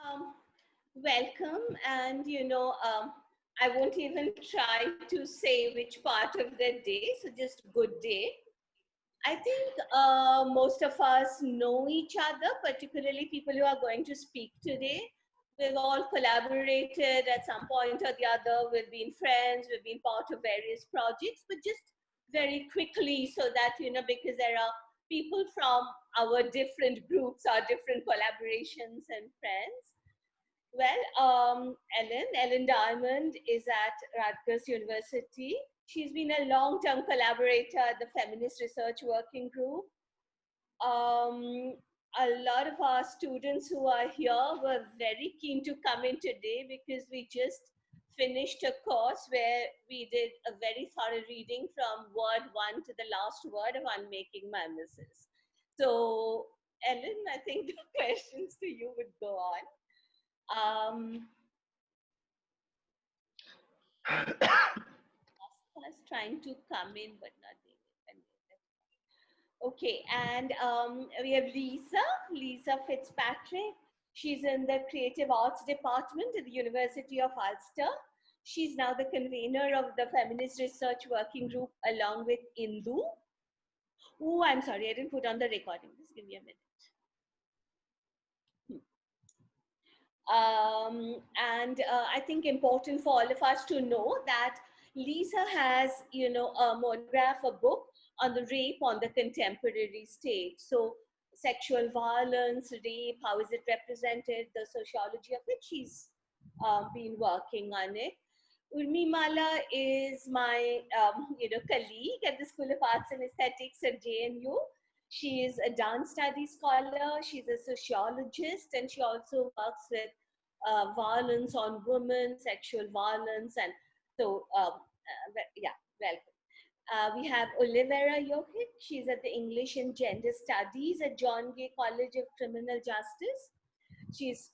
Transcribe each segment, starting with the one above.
Um, Welcome, and I won't even try to say which part of the day, so just good day. I think most of us know each other, particularly people who are going to speak today. We've all collaborated at some point or the other. We've been friends, we've been part of various projects, but just very quickly so that, because there are people from our different groups, our different collaborations and friends. Well, Ellen Diamond is at Rutgers University. She's been a long-term collaborator at the Feminist Research Working Group. A lot of our students who are here were very keen to come in today because we just finished a course where we did a very thorough reading from word one to the last word of Unmaking Mimesis. So, Ellen, I think the questions to you would go on. Was trying to come in, but not doing it. Okay, and we have Lisa Fitzpatrick. She's in the Creative Arts Department at the University of Ulster. She's now the convener of the Feminist Research Working Group along with Indu. Oh, I'm sorry, I didn't put on the recording. Just give me a minute. And I think important for all of us to know that Lisa has, a monograph, a book on the rape on the contemporary stage. So sexual violence, rape, how is it represented, the sociology of it, she's been working on it. Urmimala is my, colleague at the School of Arts and Aesthetics at JNU. She is a dance studies scholar, she's a sociologist, and she also works with violence on women, sexual violence, and so, yeah, welcome. We have Olivera Jokic. She's at the English and Gender Studies at John Gay College of Criminal Justice. She's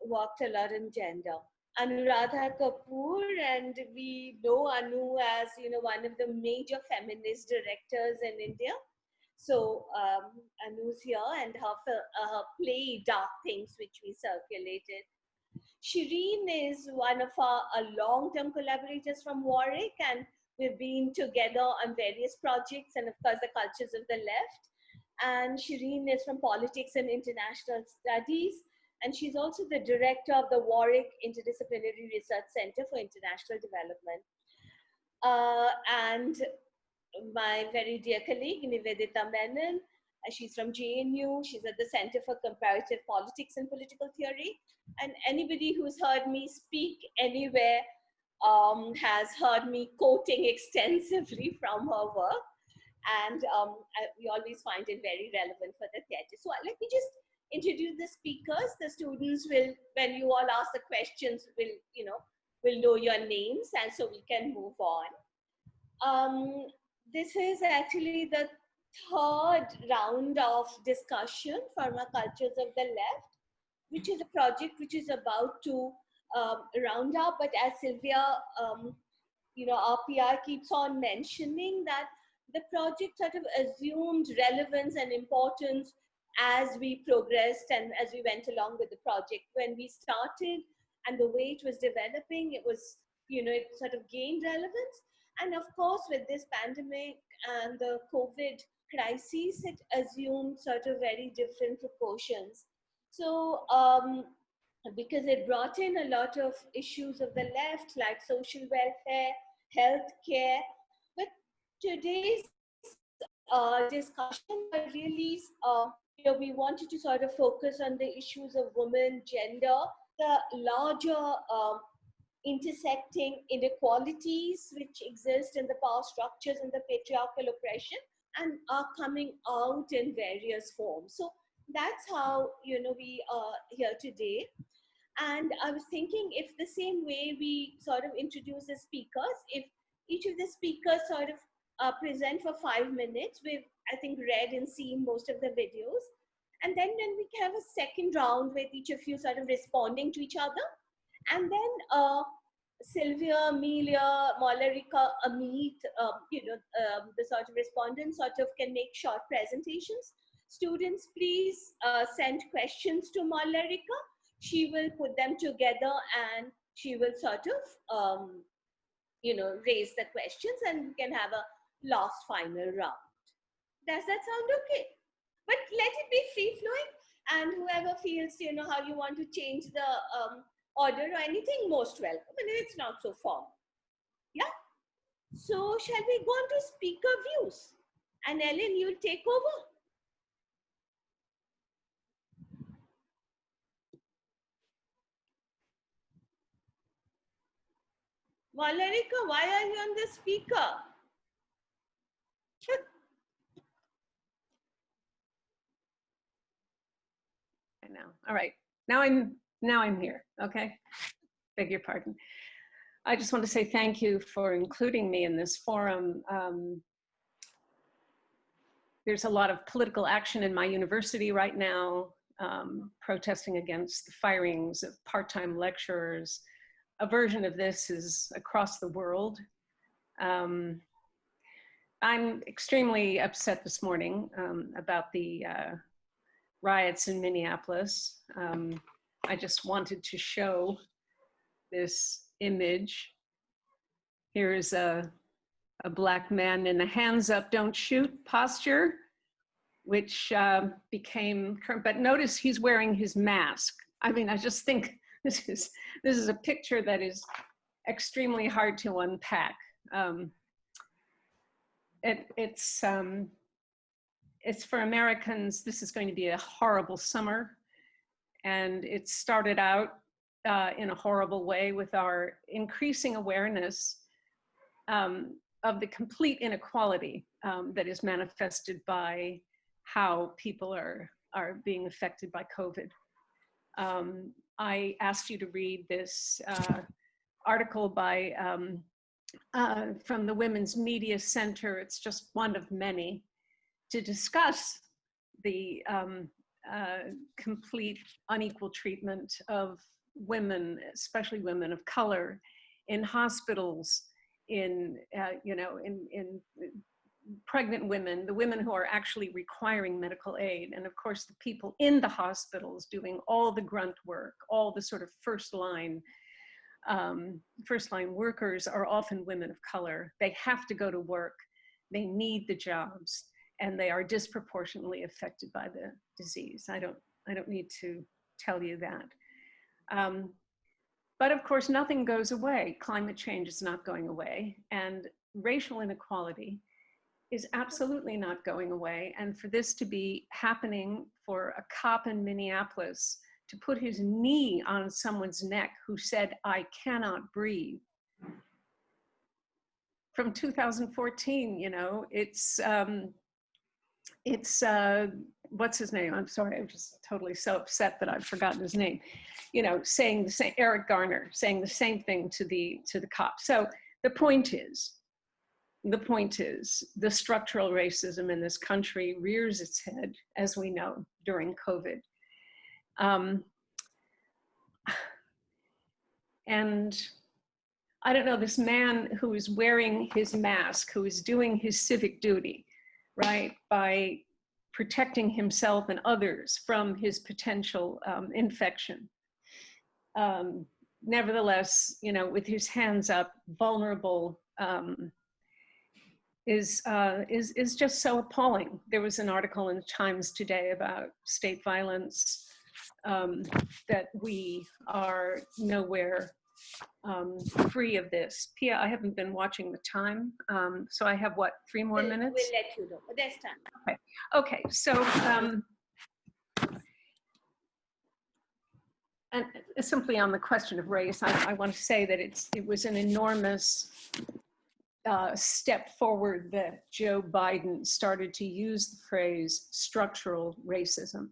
worked a lot in gender. Anuradha Kapoor, and we know Anu as, one of the major feminist directors in India. So Anu's here, and her play Dark Things, which we circulated. Shireen is one of our long-term collaborators from Warwick, and we've been together on various projects, and of course the Cultures of the Left. And Shireen is from Politics and International Studies, and she's also the director of the Warwick Interdisciplinary Research Center for International Development. And my very dear colleague, Nivedita Menon, she's from JNU. She's at the Center for Comparative Politics and Political Theory. And anybody who's heard me speak anywhere has heard me quoting extensively from her work. And we always find it very relevant for the theatre. So let me just introduce the speakers. The students will, when you all ask the questions, will know your names, and so we can move on. This is actually the third round of discussion from our Cultures of the Left, which is a project which is about to round up. But as Sylvia, our PR keeps on mentioning that the project sort of assumed relevance and importance as we progressed and as we went along with the project. When we started and the way it was developing, it was, it sort of gained relevance. And of course, with this pandemic and the COVID crisis, it assumed sort of very different proportions. So, because it brought in a lot of issues of the left, like social welfare, healthcare, but today's discussion really, we wanted to sort of focus on the issues of women, gender, the larger intersecting inequalities which exist in the power structures and the patriarchal oppression and are coming out in various forms. So that's how, we are here today. And I was thinking, if the same way we sort of introduce the speakers, if each of the speakers sort of present for 5 minutes, we've, I think, read and seen most of the videos. And then we can have a second round with each of you sort of responding to each other. And then Sylvia, Amelia, Malarika, Amit, the sort of respondents sort of can make short presentations. Students, please send questions to Malarika. she will put them together and she will sort of, raise the questions and we can have a last final round. Does that sound okay? But let it be free flowing, and whoever feels, how you want to change the order or anything, most welcome. And it's not so formal. Yeah? So, shall we go on to speaker views? And Ellen, you'll take over. Valerika, why are you on the speaker? Now, all right. Now I'm here. Okay. Beg your pardon. I just want to say thank you for including me in this forum. There's a lot of political action in my university right now, protesting against the firings of part-time lecturers. A version of this is across the world. I'm extremely upset this morning about the riots in Minneapolis. I just wanted to show this image. Here is a Black man in the hands up, don't shoot posture, which became current, but notice he's wearing his mask. I mean, I just think this is a picture that is extremely hard to unpack. It's for Americans, this is going to be a horrible summer. And it started out in a horrible way with our increasing awareness of the complete inequality that is manifested by how people are being affected by COVID. I asked you to read this article by from the Women's Media Center. It's just one of many to discuss the complete unequal treatment of women, especially women of color, in hospitals, in pregnant women, the women who are actually requiring medical aid, and of course the people in the hospitals doing all the grunt work, all the sort of first line workers are often women of color. They have to go to work, they need the jobs, and they are disproportionately affected by the disease. I don't need to tell you that. But of course, nothing goes away. Climate change is not going away, and racial inequality is absolutely not going away. And for this to be happening for a cop in Minneapolis to put his knee on someone's neck who said, "I cannot breathe," from 2014, what's his name? I'm sorry, I'm just totally so upset that I've forgotten his name. Saying the same, Eric Garner, saying the same thing to the cop. So the point is, the structural racism in this country rears its head, as we know, during COVID. And I don't know, this man who is wearing his mask, who is doing his civic duty, right, by protecting himself and others from his potential infection. Nevertheless, with his hands up, vulnerable, is just so appalling. There was an article in the Times today about state violence, that we are nowhere free of this. Pia, I haven't been watching the time, so I have what, 3 more minutes? We'll let you know. There's time. Okay. So, and simply on the question of race, I want to say that it was an enormous step forward that Joe Biden started to use the phrase structural racism.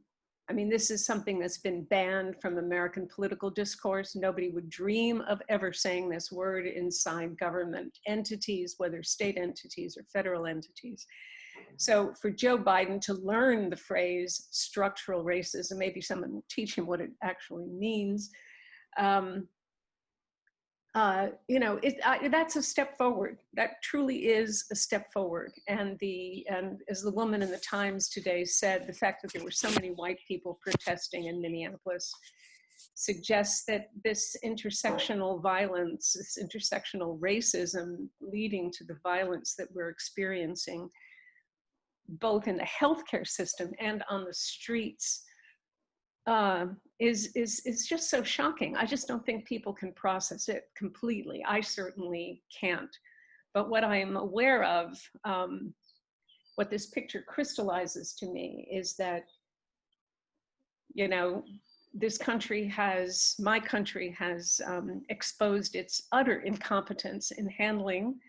I mean, this is something that's been banned from American political discourse. Nobody would dream of ever saying this word inside government entities, whether state entities or federal entities. So for Joe Biden to learn the phrase structural racism, maybe someone will teach him what it actually means. That's a step forward. That truly is a step forward. And as the woman in the Times today said, the fact that there were so many white people protesting in Minneapolis suggests that this intersectional violence, this intersectional racism leading to the violence that we're experiencing, both in the healthcare system and on the streets, is just so shocking. I just don't think people can process it completely. I certainly can't. But what I am aware of, what this picture crystallizes to me is that, you know, this country has, my country has exposed its utter incompetence in handling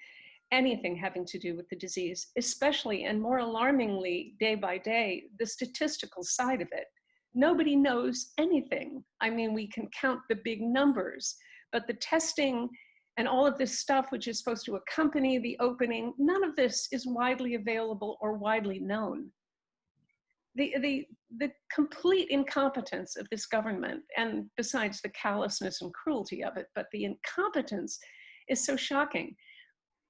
anything having to do with the disease, especially and more alarmingly day by day, the statistical side of it. Nobody knows anything. I mean, we can count the big numbers, but the testing and all of this stuff which is supposed to accompany the opening, none of this is widely available or widely known. The complete incompetence of this government, and besides the callousness and cruelty of it, but the incompetence is so shocking.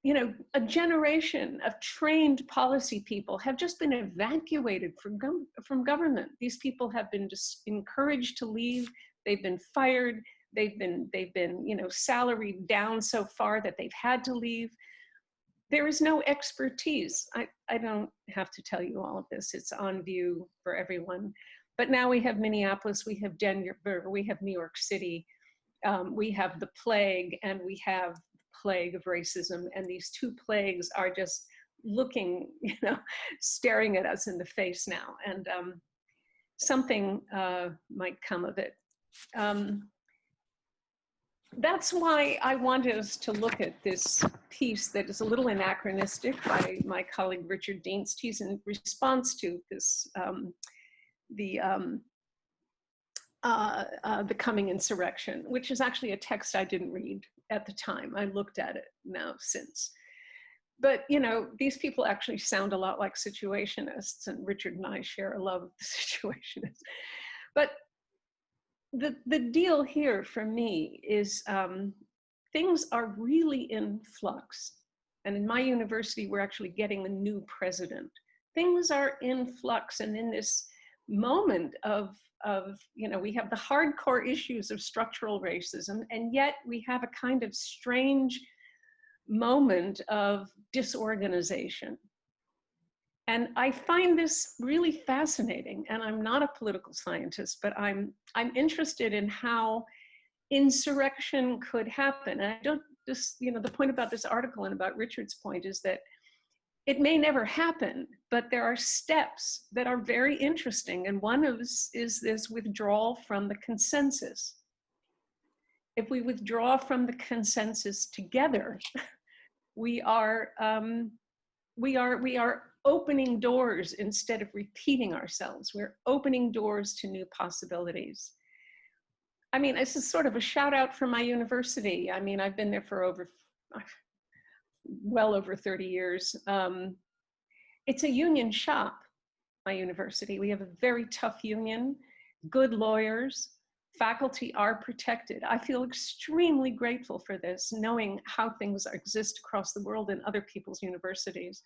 You know, a generation of trained policy people have just been evacuated from government. These people have been just encouraged to leave. They've been fired. They've been, you know, salaried down so far that they've had to leave. There is no expertise. I don't have to tell you all of this. It's on view for everyone. But now we have Minneapolis, we have Denver, we have New York City, we have the plague, and we have the plague of racism. And these two plagues are just looking, you know, staring at us in the face now. And something might come of it. That's why I wanted us to look at this piece that is a little anachronistic by my colleague Richard Dienst. He's in response to this, the coming insurrection, which is actually a text I didn't read at the time. I looked at it now since. But, you know, these people actually sound a lot like situationists, and Richard and I share a love of the situationists. But the deal here for me is things are really in flux. And in my university, we're actually getting a new president. Things are in flux, and in this moment of, you know, we have the hardcore issues of structural racism, and yet we have a kind of strange moment of disorganization. And I find this really fascinating, and I'm not a political scientist, but I'm interested in how insurrection could happen. And I don't just, you know, the point about this article and about Richard's point is that it may never happen, but there are steps that are very interesting. And one of is this withdrawal from the consensus. If we withdraw from the consensus together, we are opening doors instead of repeating ourselves. We're opening doors to new possibilities. I mean, this is sort of a shout out for my university. I mean, I've been there for well over 30 years. It's a union shop, my university. We have a very tough union, good lawyers, faculty are protected. I feel extremely grateful for this, knowing how things exist across the world in other people's universities.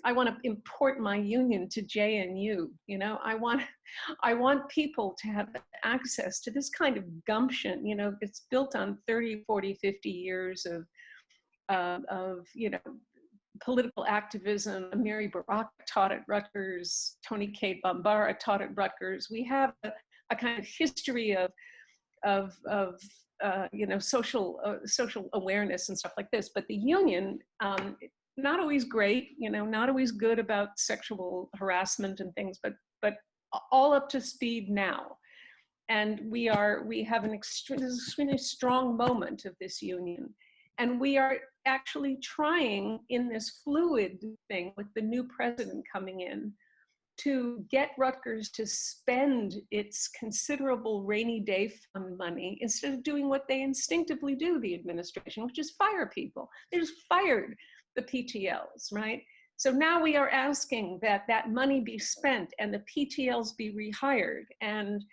I want to import my union to JNU. You know, I want people to have access to this kind of gumption. You know, it's built on 30, 40, 50 years of you know, political activism. Mary Baraka taught at Rutgers. Tony K. Bambara taught at Rutgers. We have a kind of history of you know, social awareness and stuff like this. But the union, not always great, you know, not always good about sexual harassment and things, but all up to speed now. And we have an extremely strong moment of this union. And we are actually trying in this fluid thing with the new president coming in to get Rutgers to spend its considerable rainy day fund money instead of doing what they instinctively do, the administration, which is fire people. They just fired the PTLs, right? So now we are asking that that money be spent and the PTLs be rehired. And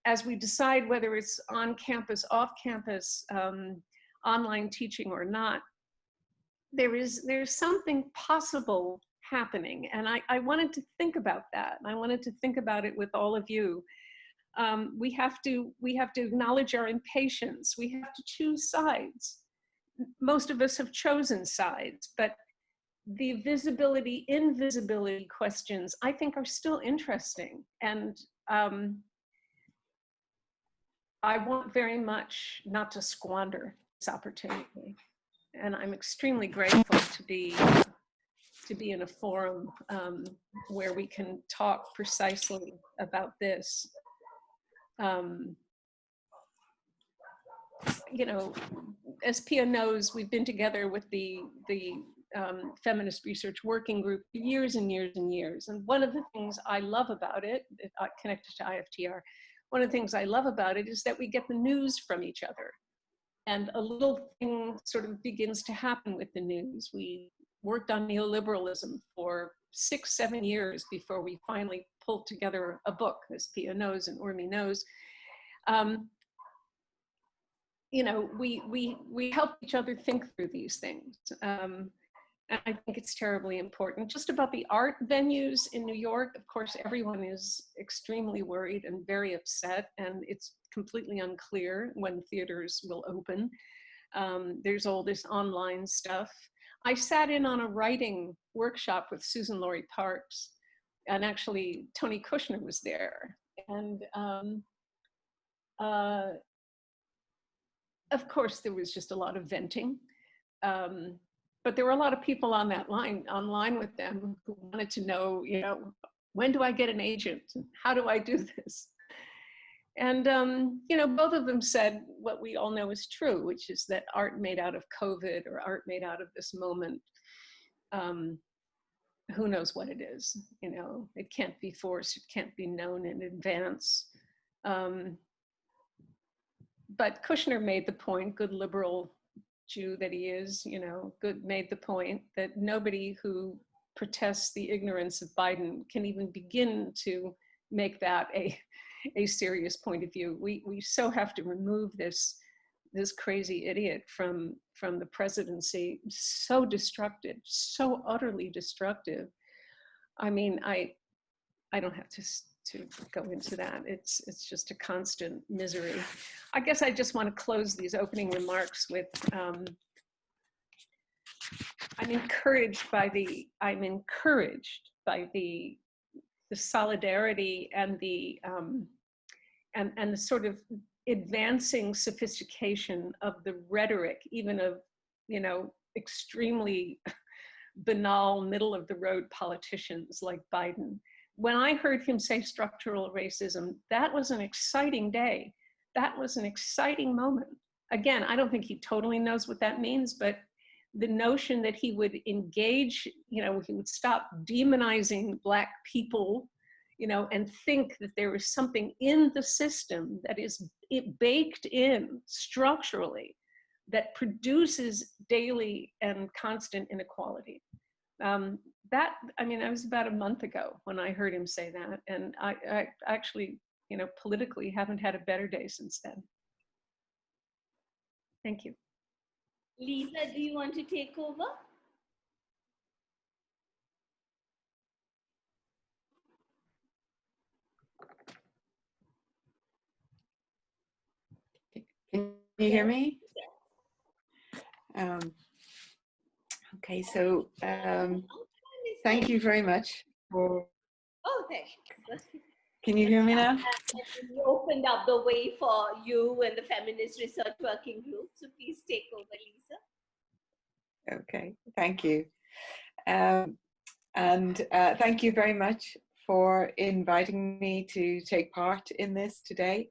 as we decide whether it's on campus, off campus, online teaching or not, there's something possible happening. And I wanted to think about that. I wanted to think about it with all of you. We have to acknowledge our impatience. We have to choose sides. Most of us have chosen sides, but the visibility, invisibility questions, I think, are still interesting. And I want very much not to squander this opportunity. And I'm extremely grateful to be in a forum where we can talk precisely about this. You know, as Pia knows, we've been together with the Feminist Research Working Group for years and years and years. And one of the things I love about it, connected to IFTR, one of the things I love about it is that we get the news from each other. And a little thing sort of begins to happen with the news. We worked on neoliberalism for 6-7 years before we finally pulled together a book, as Pia knows and Urmi knows. You know, we help each other think through these things. And I think it's terribly important. Just about the art venues in New York, of course, everyone is extremely worried and very upset, and it's completely unclear when theaters will open. There's all this online stuff. I sat in on a writing workshop with Susan Laurie Parks, and actually Tony Kushner was there. And of course, there was just a lot of venting. But there were a lot of people on that line, online with them, who wanted to know, you know, when do I get an agent? How do I do this? And, you know, both of them said what we all know is true, which is that art made out of COVID or art made out of this moment, who knows what it is? You know, it can't be forced, it can't be known in advance. But Kushner made the point, good liberal Jew that he is, you know, made the point that nobody who protests the ignorance of Biden can even begin to make that a serious point of view. We so have to remove this crazy idiot from the presidency. So destructive, so utterly destructive. I mean, I don't have to go into that. It's just a constant misery. I guess I just want to close these opening remarks with, I'm encouraged by the solidarity and the sort of advancing sophistication of the rhetoric, even of, you know, extremely banal, middle of the road politicians like Biden. When I heard him say structural racism, that was an exciting day. That was an exciting moment. Again, I don't think he totally knows what that means, but the notion that he would engage, you know, he would stop demonizing Black people, you know, and think that there is something in the system that is baked in structurally that produces daily and constant inequality. That, I mean, that was about a month ago when I heard him say that. And I actually, you know, politically haven't had a better day since then. Thank you. Lisa, do you want to take over? Can you hear me? Okay, so thank you very much for. Oh, thanks. Can you hear me now? We opened up the way for you and the Feminist Research Working Group, so please take over, Lisa. Okay, thank you. And thank you very much for inviting me to take part in this today.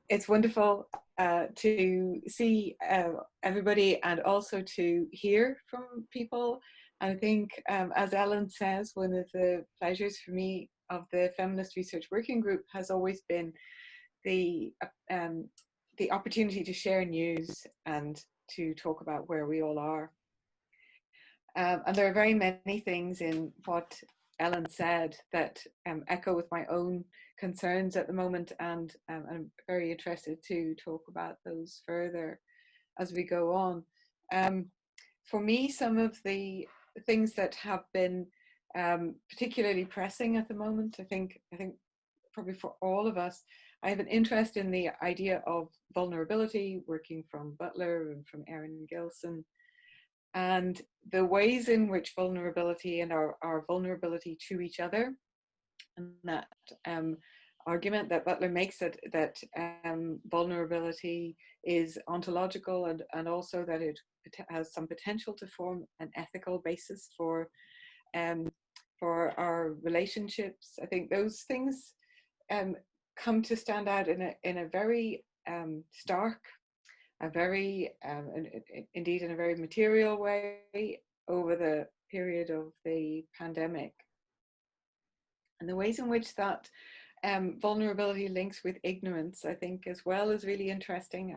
It's wonderful to see everybody and also to hear from people. And I think, as Ellen says, one of the pleasures for me of the Feminist Research Working Group has always been the opportunity to share news and to talk about where we all are. And there are very many things in what Ellen said that echo with my own concerns at the moment, and I'm very interested to talk about those further as we go on. For me, some of the things that have been particularly pressing at the moment, I think probably for all of us, I have an interest in the idea of vulnerability, working from Butler and from Erin Gilson, and the ways in which vulnerability and our vulnerability to each other, and that argument that Butler makes that vulnerability is ontological, and also that it has some potential to form an ethical basis for our relationships. I think those things come to stand out in a very stark, a very indeed in a very material way over the period of the pandemic, and the ways in which that vulnerability links with ignorance, I think, as well, is really interesting.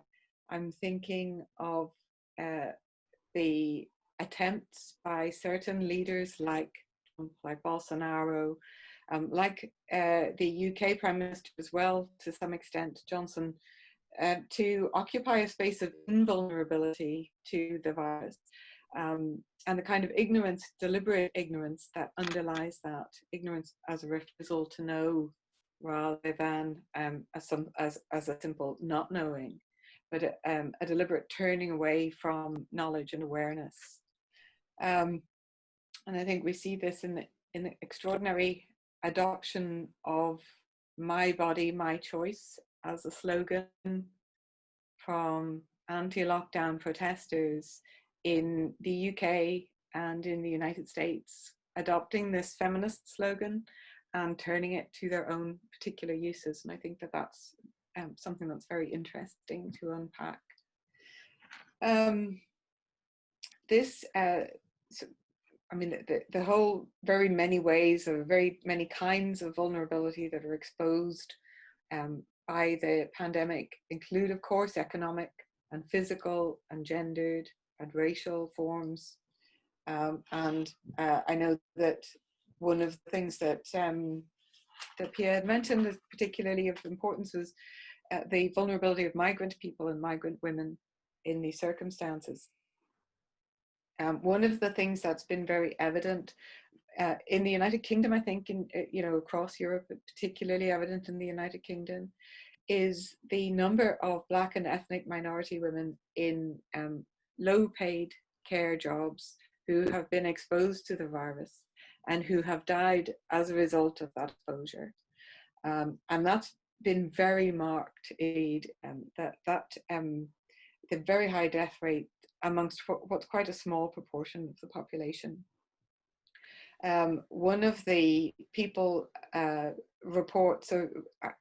I'm thinking of the attempts by certain leaders like Bolsonaro, like the UK Prime Minister as well, to some extent, Johnson, to occupy a space of invulnerability to the virus, and the kind of ignorance, deliberate ignorance that underlies that, ignorance as a refusal to know rather than as a simple not knowing, but a deliberate turning away from knowledge and awareness. And I think we see this in the extraordinary adoption of "my body, my choice" as a slogan from anti-lockdown protesters in the UK and in the United States, adopting this feminist slogan and turning it to their own particular uses. And I think that that's something that's very interesting to unpack. I mean, the whole very many ways or very many kinds of vulnerability that are exposed by the pandemic include, of course, economic and physical and gendered and racial forms. And I know that one of the things that Pia had mentioned as particularly of importance was the vulnerability of migrant people and migrant women in these circumstances. One of the things that's been very evident in the United Kingdom, I think, across Europe, but particularly evident in the United Kingdom, is the number of Black and ethnic minority women in low-paid care jobs who have been exposed to the virus and who have died as a result of that exposure. And that's been very marked, indeed, the very high death rate amongst what's quite a small proportion of the population. One of the people reports, so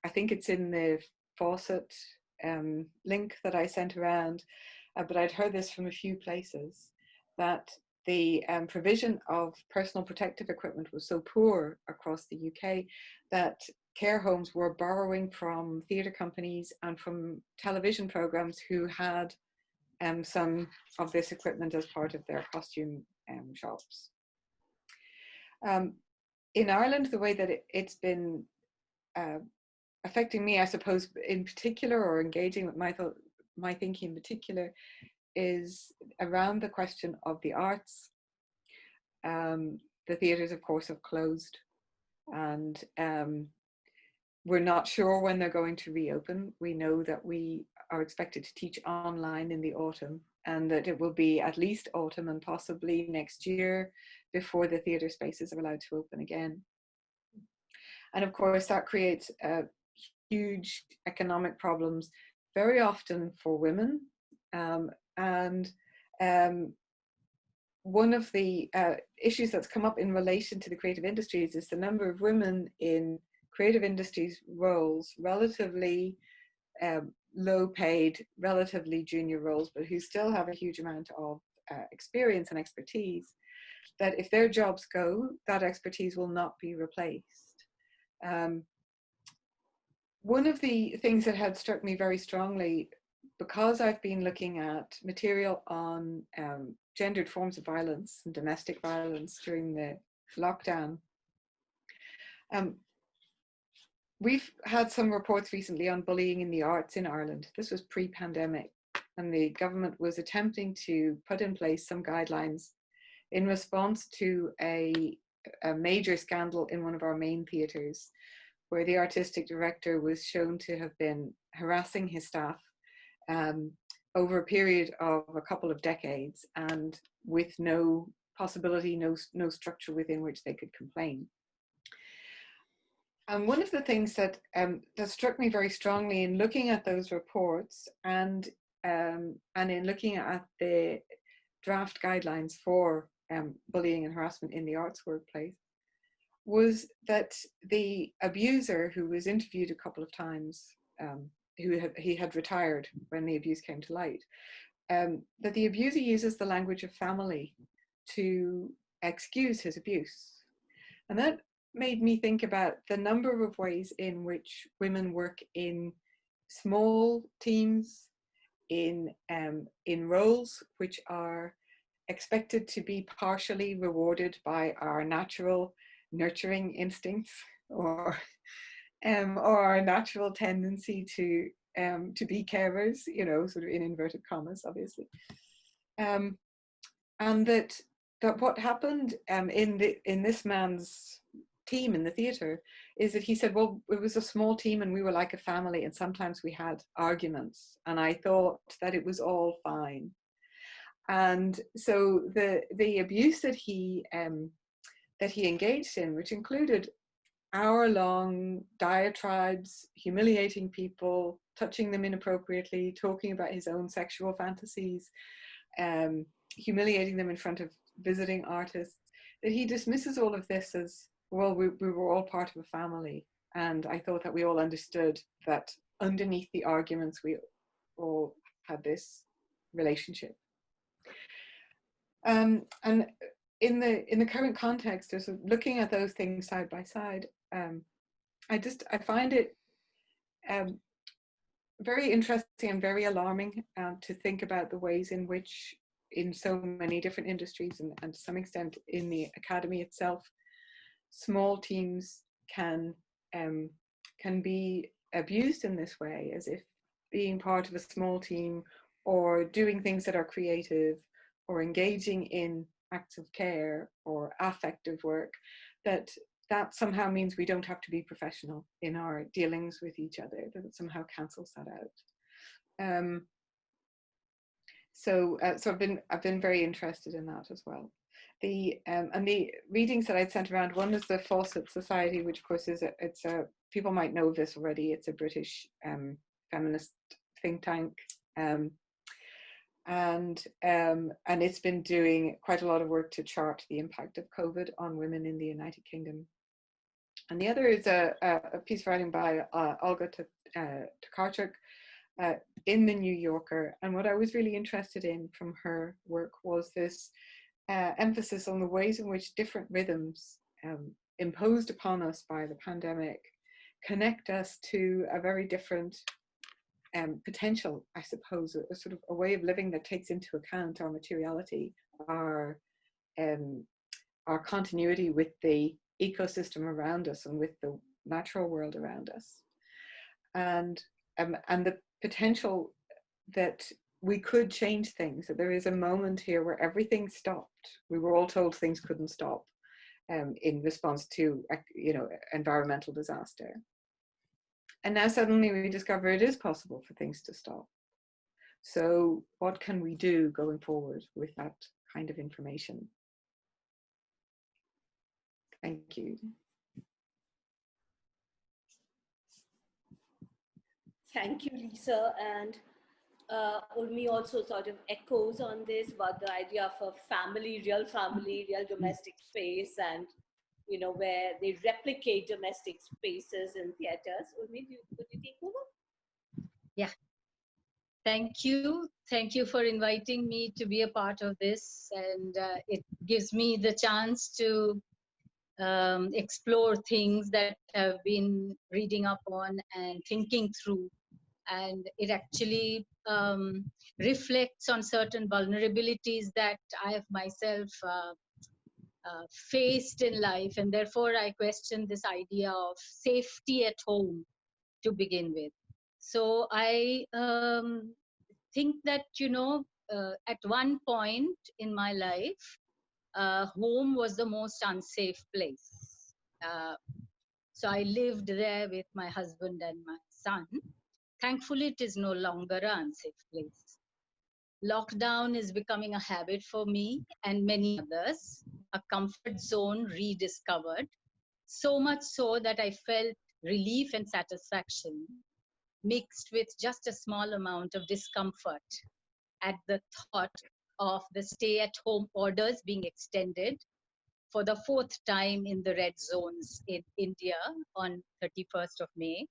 I think it's in the Fawcett link that I sent around, but I'd heard this from a few places, that the provision of personal protective equipment was so poor across the UK that care homes were borrowing from theatre companies and from television programs who had some of this equipment as part of their costume shops. In Ireland, the way that it's been affecting me, I suppose, in particular, or engaging with my thinking in particular, is around the question of the arts. The theatres, of course, have closed, and we're not sure when they're going to reopen. We know that we are expected to teach online in the autumn, and that it will be at least autumn and possibly next year before the theatre spaces are allowed to open again. And of course, that creates huge economic problems, very often for women. One of the issues that's come up in relation to the creative industries is the number of women in creative industries roles, relatively low paid, relatively junior roles, but who still have a huge amount of experience and expertise, that if their jobs go, that expertise will not be replaced. One of the things that had struck me very strongly, because I've been looking at material on gendered forms of violence and domestic violence during the lockdown, we've had some reports recently on bullying in the arts in Ireland. This was pre-pandemic, and the government was attempting to put in place some guidelines in response to a major scandal in one of our main theatres, where the artistic director was shown to have been harassing his staff over a period of a couple of decades, and with no possibility, no structure within which they could complain. And one of the things that that struck me very strongly in looking at those reports and in looking at the draft guidelines for bullying and harassment in the arts workplace was that the abuser, who was interviewed a couple of times, he had retired when the abuse came to light, that the abuser uses the language of family to excuse his abuse. And that made me think about the number of ways in which women work in small teams, in roles which are expected to be partially rewarded by our natural nurturing instincts, or our natural tendency to be carers, you know, sort of in inverted commas, obviously, and that what happened in this man's team in the theatre is that he said, well, it was a small team and we were like a family, and sometimes we had arguments, and I thought that it was all fine. And so the abuse that he engaged in, which included hour-long diatribes, humiliating people, touching them inappropriately, talking about his own sexual fantasies, humiliating them in front of visiting artists, that he dismisses all of this as, well, we were all part of a family. And I thought that we all understood that underneath the arguments, we all had this relationship. And in the current context, of looking at those things side by side, I find it very interesting and very alarming to think about the ways in which, in so many different industries and to some extent in the academy itself, small teams can be abused in this way, as if being part of a small team or doing things that are creative or engaging in acts of care or affective work, that somehow means we don't have to be professional in our dealings with each other, that it somehow cancels that out. So I've been very interested in that as well. And the readings that I'd sent around, one is the Fawcett Society, which of course is people might know this already. It's a British feminist think tank, and it's been doing quite a lot of work to chart the impact of COVID on women in the United Kingdom. And the other is a piece of writing by Olga Tokarczuk in the New Yorker. And what I was really interested in from her work was this emphasis on the ways in which different rhythms imposed upon us by the pandemic connect us to a very different potential, I suppose, a sort of a way of living that takes into account our materiality, our continuity with the ecosystem around us and with the natural world around us, and the potential that we could change things, that there is a moment here where everything stopped. We were all told things couldn't stop in response to, you know, environmental disaster. And now suddenly we discover it is possible for things to stop. So what can we do going forward with that kind of information? Thank you. Thank you, Lisa. And Urmi also sort of echoes on this about the idea of a family, real domestic space, and, you know, where they replicate domestic spaces in theaters. Urmi, could you take over? Yeah. Thank you. Thank you for inviting me to be a part of this. And it gives me the chance to explore things that I've been reading up on and thinking through. And it actually reflects on certain vulnerabilities that I have myself faced in life. And therefore, I question this idea of safety at home to begin with. So I think that, you know, at one point in my life, home was the most unsafe place. So I lived there with my husband and my son. Thankfully, it is no longer an unsafe place. Lockdown is becoming a habit for me and many others, a comfort zone rediscovered, so much so that I felt relief and satisfaction mixed with just a small amount of discomfort at the thought of the stay at home orders being extended for the fourth time in the red zones in India on 31st of May.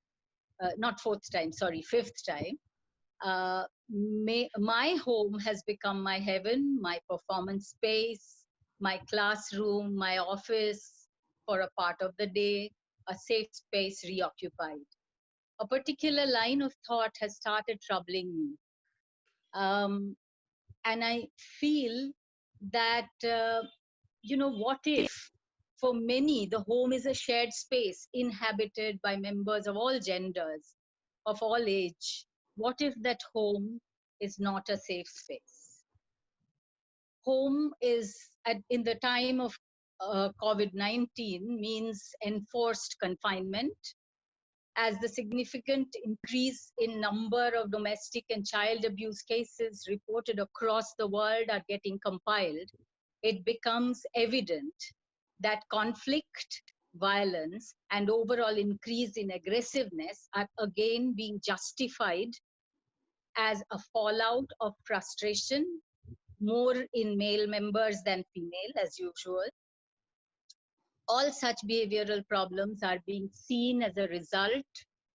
Not fourth time, sorry, fifth time. My home has become my heaven, my performance space, my classroom, my office for a part of the day, a safe space reoccupied. A particular line of thought has started troubling me. And I feel that, what if for many the home is a shared space inhabited by members of all genders, of all age? What if that home is not a safe space? Home is, in the time of COVID-19, means enforced confinement, as the significant increase in number of domestic and child abuse cases reported across the world are getting compiled, it becomes evident that conflict, violence, and overall increase in aggressiveness are again being justified as a fallout of frustration, more in male members than female, as usual. All such behavioral problems are being seen as a result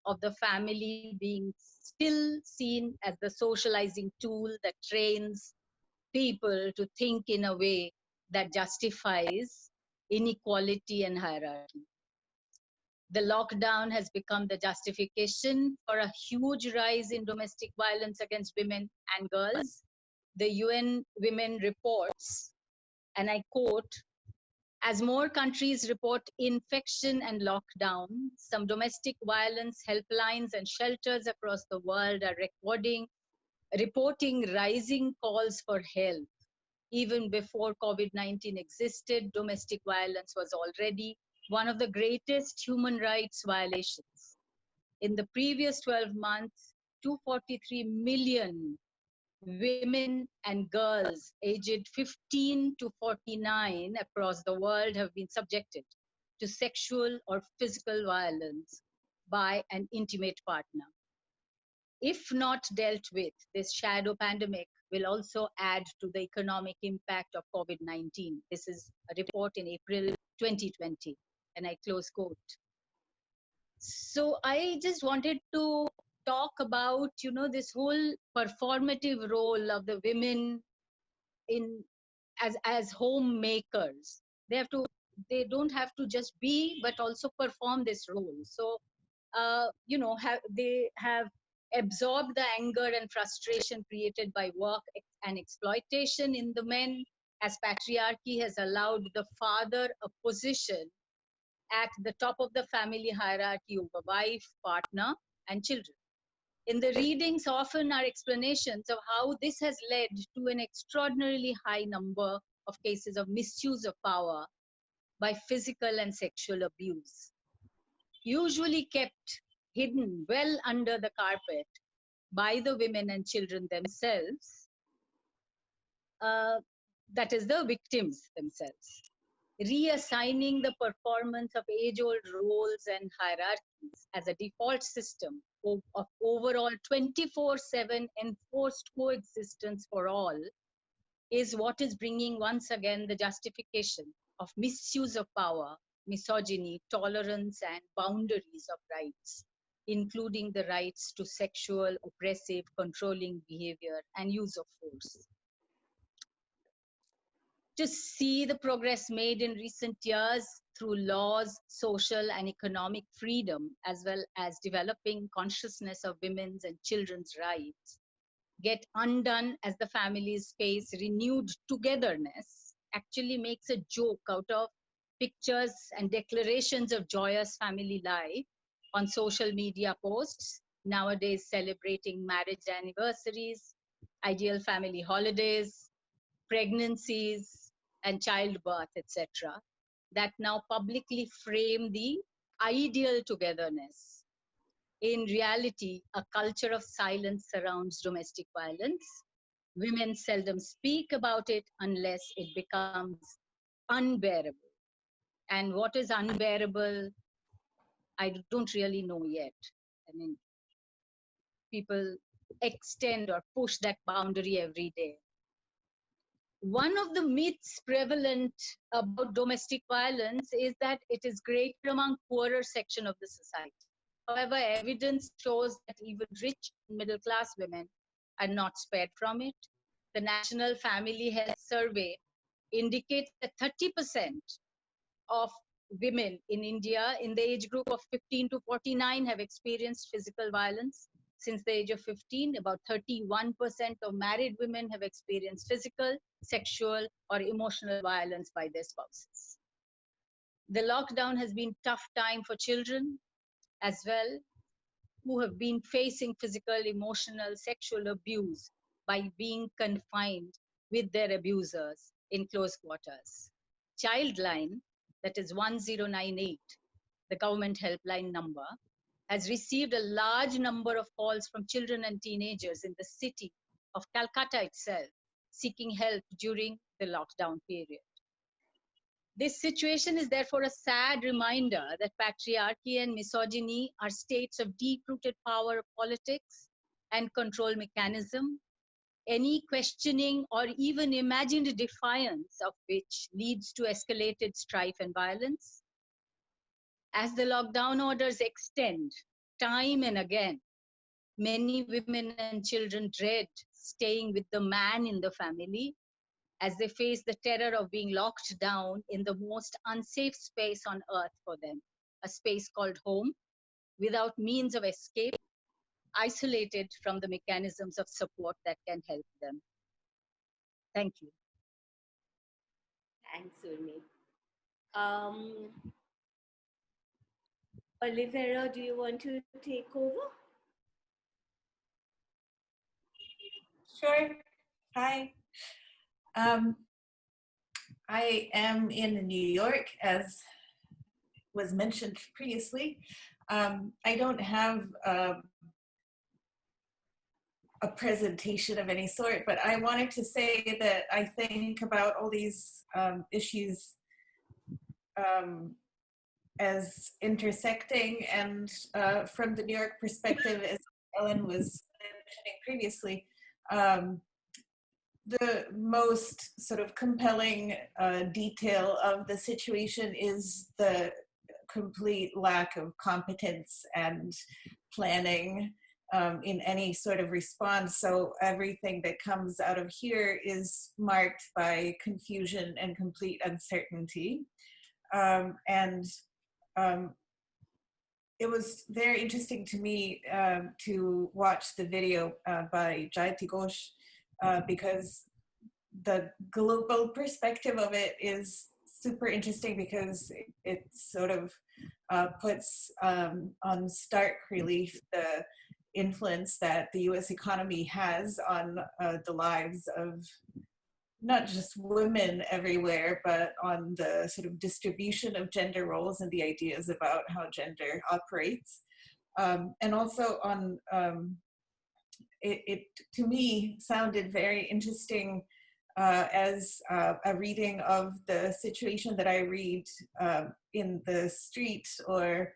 of the family being still seen as the socializing tool that trains people to think in a way that justifies inequality and hierarchy. The lockdown has become the justification for a huge rise in domestic violence against women and girls. The UN Women reports, and I quote, as more countries report infection and lockdown, some domestic violence helplines and shelters across the world are reporting rising calls for help. Even before COVID-19 existed, domestic violence was already one of the greatest human rights violations. In the previous 12 months, 243 million women and girls aged 15 to 49 across the world have been subjected to sexual or physical violence by an intimate partner. If not dealt with, this shadow pandemic will also add to the economic impact of COVID-19. This is a report in April 2020, and I close quote. So I just wanted to talk about, this whole performative role of the women in as homemakers. They don't have to just be, but also perform this role. So, they have absorbed the anger and frustration created by work and exploitation in the men, as patriarchy has allowed the father a position at the top of the family hierarchy over wife, partner, and children. In the readings, often are explanations of how this has led to an extraordinarily high number of cases of misuse of power by physical and sexual abuse, usually kept hidden well under the carpet by the women and children themselves, that is, the victims themselves. Reassigning the performance of age-old roles and hierarchies as a default system of overall 24/7 enforced coexistence for all is what is bringing once again the justification of misuse of power, misogyny, tolerance, and boundaries of rights, including the rights to sexual, oppressive, controlling behavior and use of force. To see the progress made in recent years through laws, social and economic freedom, as well as developing consciousness of women's and children's rights, get undone as the families face renewed togetherness, actually makes a joke out of pictures and declarations of joyous family life on social media posts, nowadays celebrating marriage anniversaries, ideal family holidays, pregnancies, and childbirth, etc., that now publicly frame the ideal togetherness. In reality, a culture of silence surrounds domestic violence. Women seldom speak about it unless it becomes unbearable. And what is unbearable, I don't really know yet. I mean, people extend or push that boundary every day. One of the myths prevalent about domestic violence is that it is greater among poorer section of the society. However, evidence shows that even rich and middle class women are not spared from it. The National Family Health Survey indicates that 30% of women in India in the age group of 15 to 49 have experienced physical violence. Since the age of 15, about 31% of married women have experienced physical, sexual, or emotional violence by their spouses. The lockdown has been a tough time for children as well, who have been facing physical, emotional, sexual abuse by being confined with their abusers in close quarters. Childline, that is 1098, the government helpline number, has received a large number of calls from children and teenagers in the city of Calcutta itself, seeking help during the lockdown period. This situation is therefore a sad reminder that patriarchy and misogyny are states of deep-rooted power politics and control mechanism, any questioning or even imagined defiance of which leads to escalated strife and violence. As the lockdown orders extend time and again, many women and children dread staying with the man in the family as they face the terror of being locked down in the most unsafe space on earth for them, a space called home, without means of escape, isolated from the mechanisms of support that can help them. Thank you. Thanks, Urmi. Olivera, do you want to take over? Sure. Hi. I am in New York, as was mentioned previously. I don't have a presentation of any sort, but I wanted to say that I think about all these issues as intersecting, and from the New York perspective, as Ellen was mentioning previously, the most sort of compelling detail of the situation is the complete lack of competence and planning in any sort of response. So everything that comes out of here is marked by confusion and complete uncertainty. It was very interesting to me to watch the video by Jayati Ghosh, because the global perspective of it is super interesting, because it sort of puts on stark relief the influence that the US economy has on the lives of not just women everywhere, but on the sort of distribution of gender roles and the ideas about how gender operates. And also on, it to me sounded very interesting as a reading of the situation that I read in the street or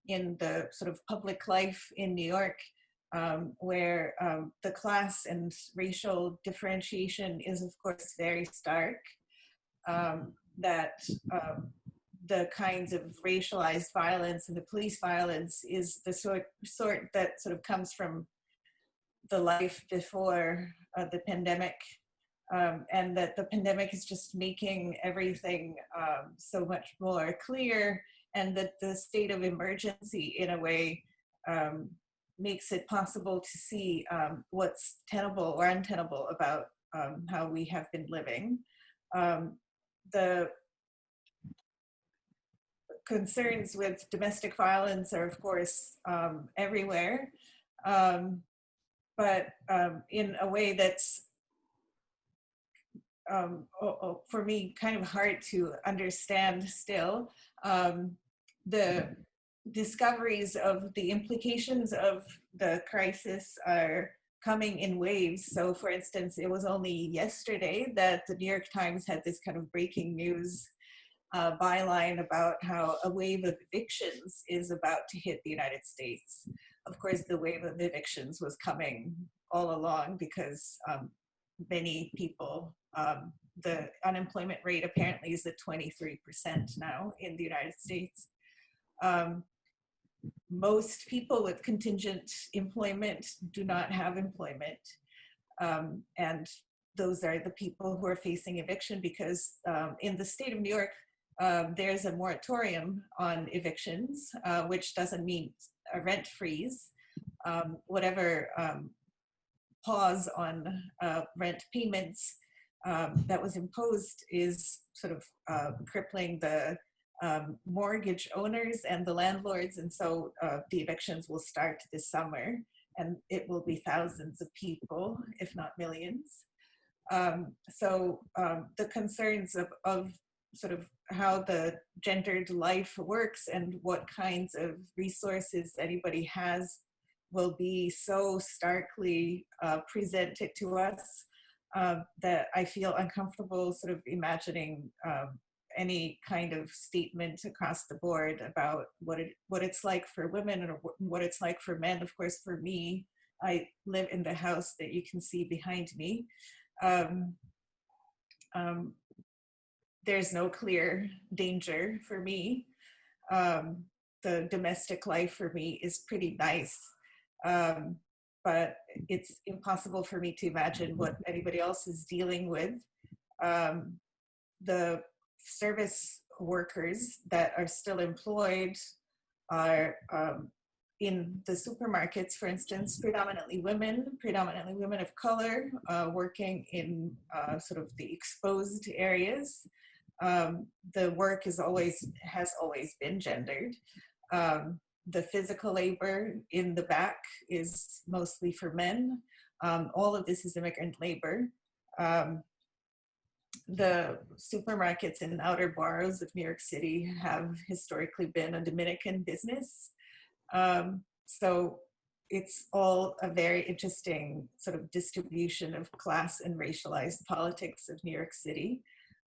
in the sort of public life in New York, where the class and racial differentiation is, of course, very stark. That the kinds of racialized violence and the police violence is the sort that sort of comes from the life before the pandemic, and that the pandemic is just making everything so much more clear, and that the state of emergency, in a way, makes it possible to see what's tenable or untenable about how we have been living. The concerns with domestic violence are, of course, everywhere, but in a way that's, for me, kind of hard to understand still. the discoveries of the implications of the crisis are coming in waves. So for instance, it was only yesterday that the New York Times had this kind of breaking news byline about how a wave of evictions is about to hit the United States. Of course, the wave of evictions was coming all along because many people, the unemployment rate apparently is at 23% now in the United States. Most people with contingent employment do not have employment. And those are the people who are facing eviction because in the state of New York, there's a moratorium on evictions, which doesn't mean a rent freeze. Whatever pause on rent payments that was imposed is sort of crippling the mortgage owners and the landlords. And so the evictions will start this summer, and it will be thousands of people, if not millions. So the concerns of sort of how the gendered life works and what kinds of resources anybody has will be so starkly presented to us that I feel uncomfortable sort of imagining any kind of statement across the board about what it's like for women and what it's like for men. Of course, for me, I live in the house that you can see behind me. There's no clear danger for me. The domestic life for me is pretty nice, but it's impossible for me to imagine what anybody else is dealing with. The service workers that are still employed are in the supermarkets, for instance, predominantly women of color, working in sort of the exposed areas. The work has always been gendered. The physical labor in the back is mostly for men. All of this is immigrant labor. The supermarkets in outer boroughs of New York City have historically been a Dominican business. So it's all a very interesting sort of distribution of class and racialized politics of New York City.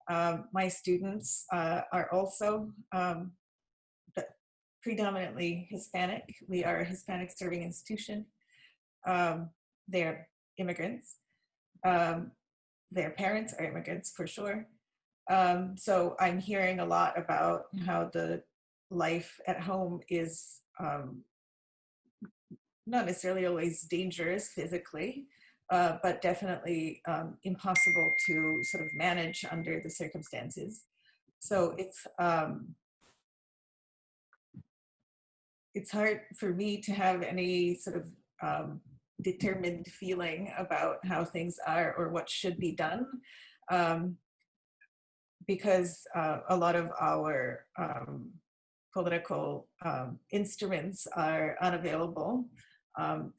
My students are also predominantly Hispanic. We are a Hispanic serving institution. They're immigrants. Their parents are immigrants for sure. So I'm hearing a lot about how the life at home is not necessarily always dangerous physically, but definitely impossible to sort of manage under the circumstances. So it's hard for me to have any sort of determined feeling about how things are or what should be done, because a lot of our political instruments are unavailable,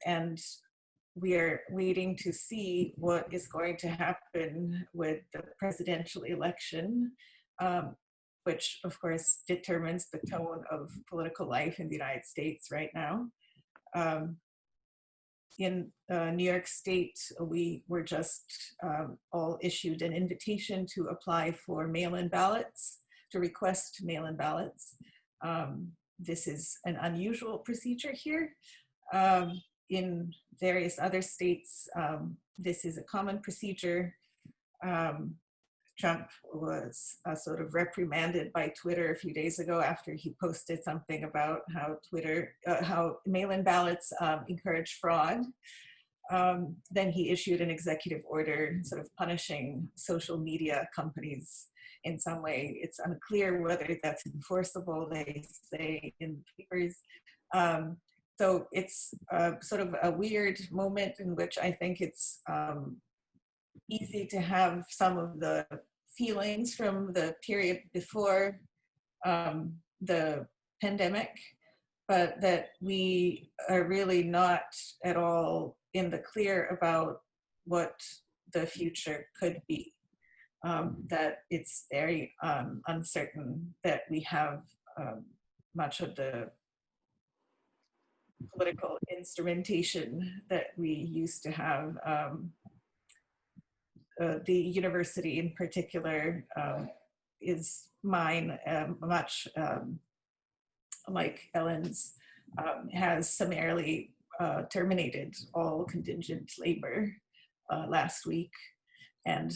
and we are waiting to see what is going to happen with the presidential election, which of course determines the tone of political life in the United States right now. In New York State, we were just all issued an invitation to apply for mail-in ballots, to request mail-in ballots. This is an unusual procedure here. In various other states, this is a common procedure. Trump was sort of reprimanded by Twitter a few days ago after he posted something about how mail-in ballots encourage fraud. Then he issued an executive order sort of punishing social media companies in some way. It's unclear whether that's enforceable, they say in papers. So it's sort of a weird moment in which I think it's easy to have some of the feelings from the period before the pandemic, but that we are really not at all in the clear about what the future could be. That it's very uncertain, that we have much of the political instrumentation that we used to have. The university in particular is mine, much like Ellen's, has summarily terminated all contingent labor last week. And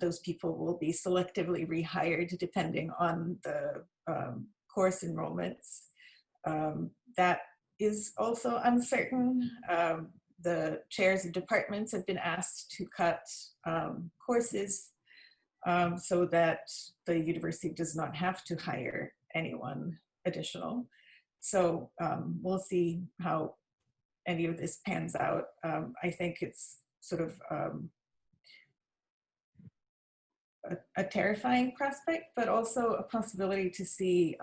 those people will be selectively rehired depending on the course enrollments. That is also uncertain. The chairs of departments have been asked to cut courses so that the university does not have to hire anyone additional. So we'll see how any of this pans out. I think it's sort of a terrifying prospect, but also a possibility to see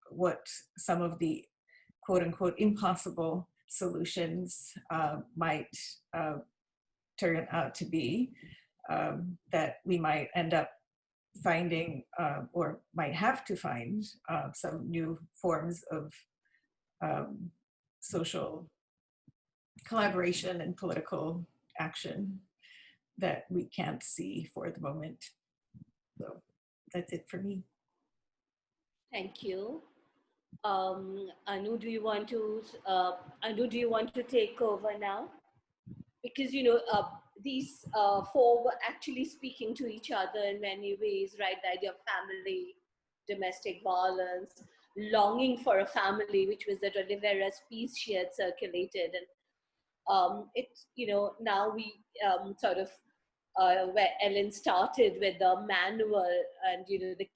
what some of the quote unquote impossible solutions might turn out to be, that we might end up finding or might have to find some new forms of social collaboration and political action that we can't see for the moment. So that's it for me. Thank you. Anu, do you want to take over now? Because these four were actually speaking to each other in many ways, right? The idea of family, domestic violence, longing for a family, which was that Oliveira's piece she had circulated, and now we sort of where Ellen started with the manual and the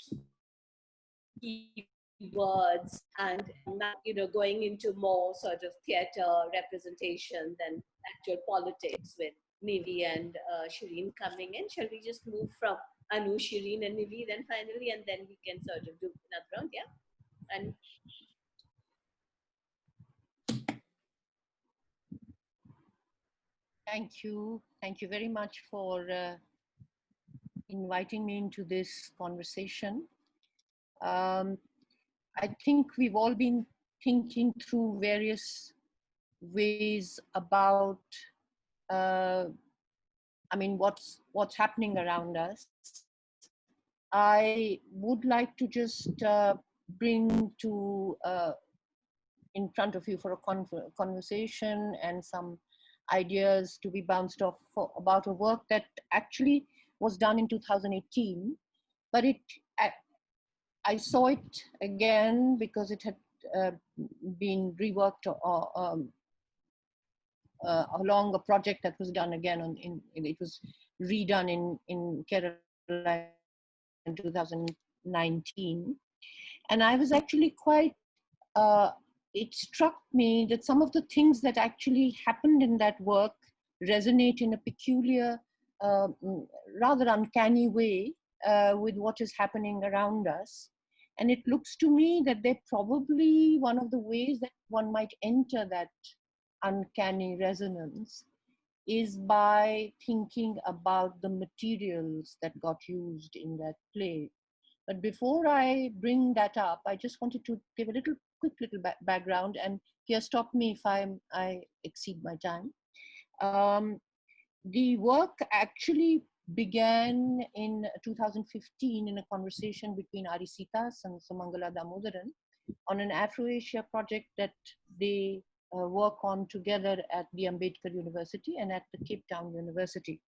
key words, and now going into more sort of theater representation than actual politics, with Nivi and Shireen coming in. Shall we just move from Anu, Shireen and Nivi then finally, and then we can sort of do another round? Yeah. And thank you very much for inviting me into this conversation. I think we've all been thinking through various ways about, what's happening around us. I would like to just bring to in front of you for a conversation and some ideas to be bounced off about a work that actually was done in 2018, but I saw it again because it had been reworked along a project that was done again it was redone in Kerala in 2019, and I was actually quite. It struck me that some of the things that actually happened in that work resonate in a peculiar, rather uncanny way with what is happening around us. And it looks to me that they're probably one of the ways that one might enter that uncanny resonance is by thinking about the materials that got used in that play. But before I bring that up, I just wanted to give a quick little background, and here stop me if I exceed my time. The work actually began in 2015 in a conversation between Ari Sitas and Sumangala Damodaran on an Afro-Asia project that they work on together at the Ambedkar University and at the Cape Town University.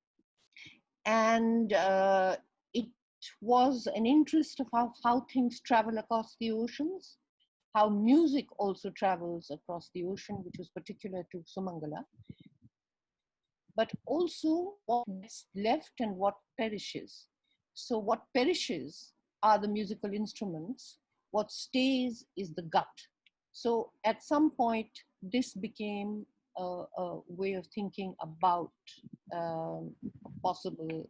And it was an interest of how things travel across the oceans, how music also travels across the ocean, which was particular to Sumangala, but also what gets left and what perishes. So what perishes are the musical instruments. What stays is the gut. So at some point, this became a way of thinking about possible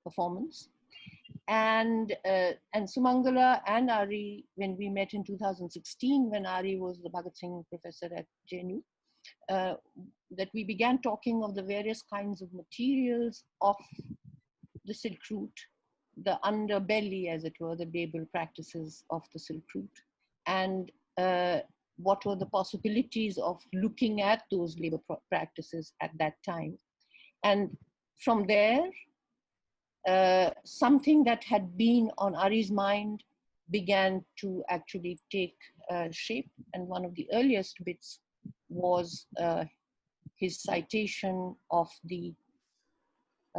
performance. And Sumangala and Ari, when we met in 2016, when Ari was the Bhagat Singh professor at JNU, that we began talking of the various kinds of materials of the Silk Route, the underbelly, as it were, the Babel practices of the Silk Route, and what were the possibilities of looking at those labor practices at that time. And from there, something that had been on Ari's mind began to actually take shape. And one of the earliest bits was his citation of the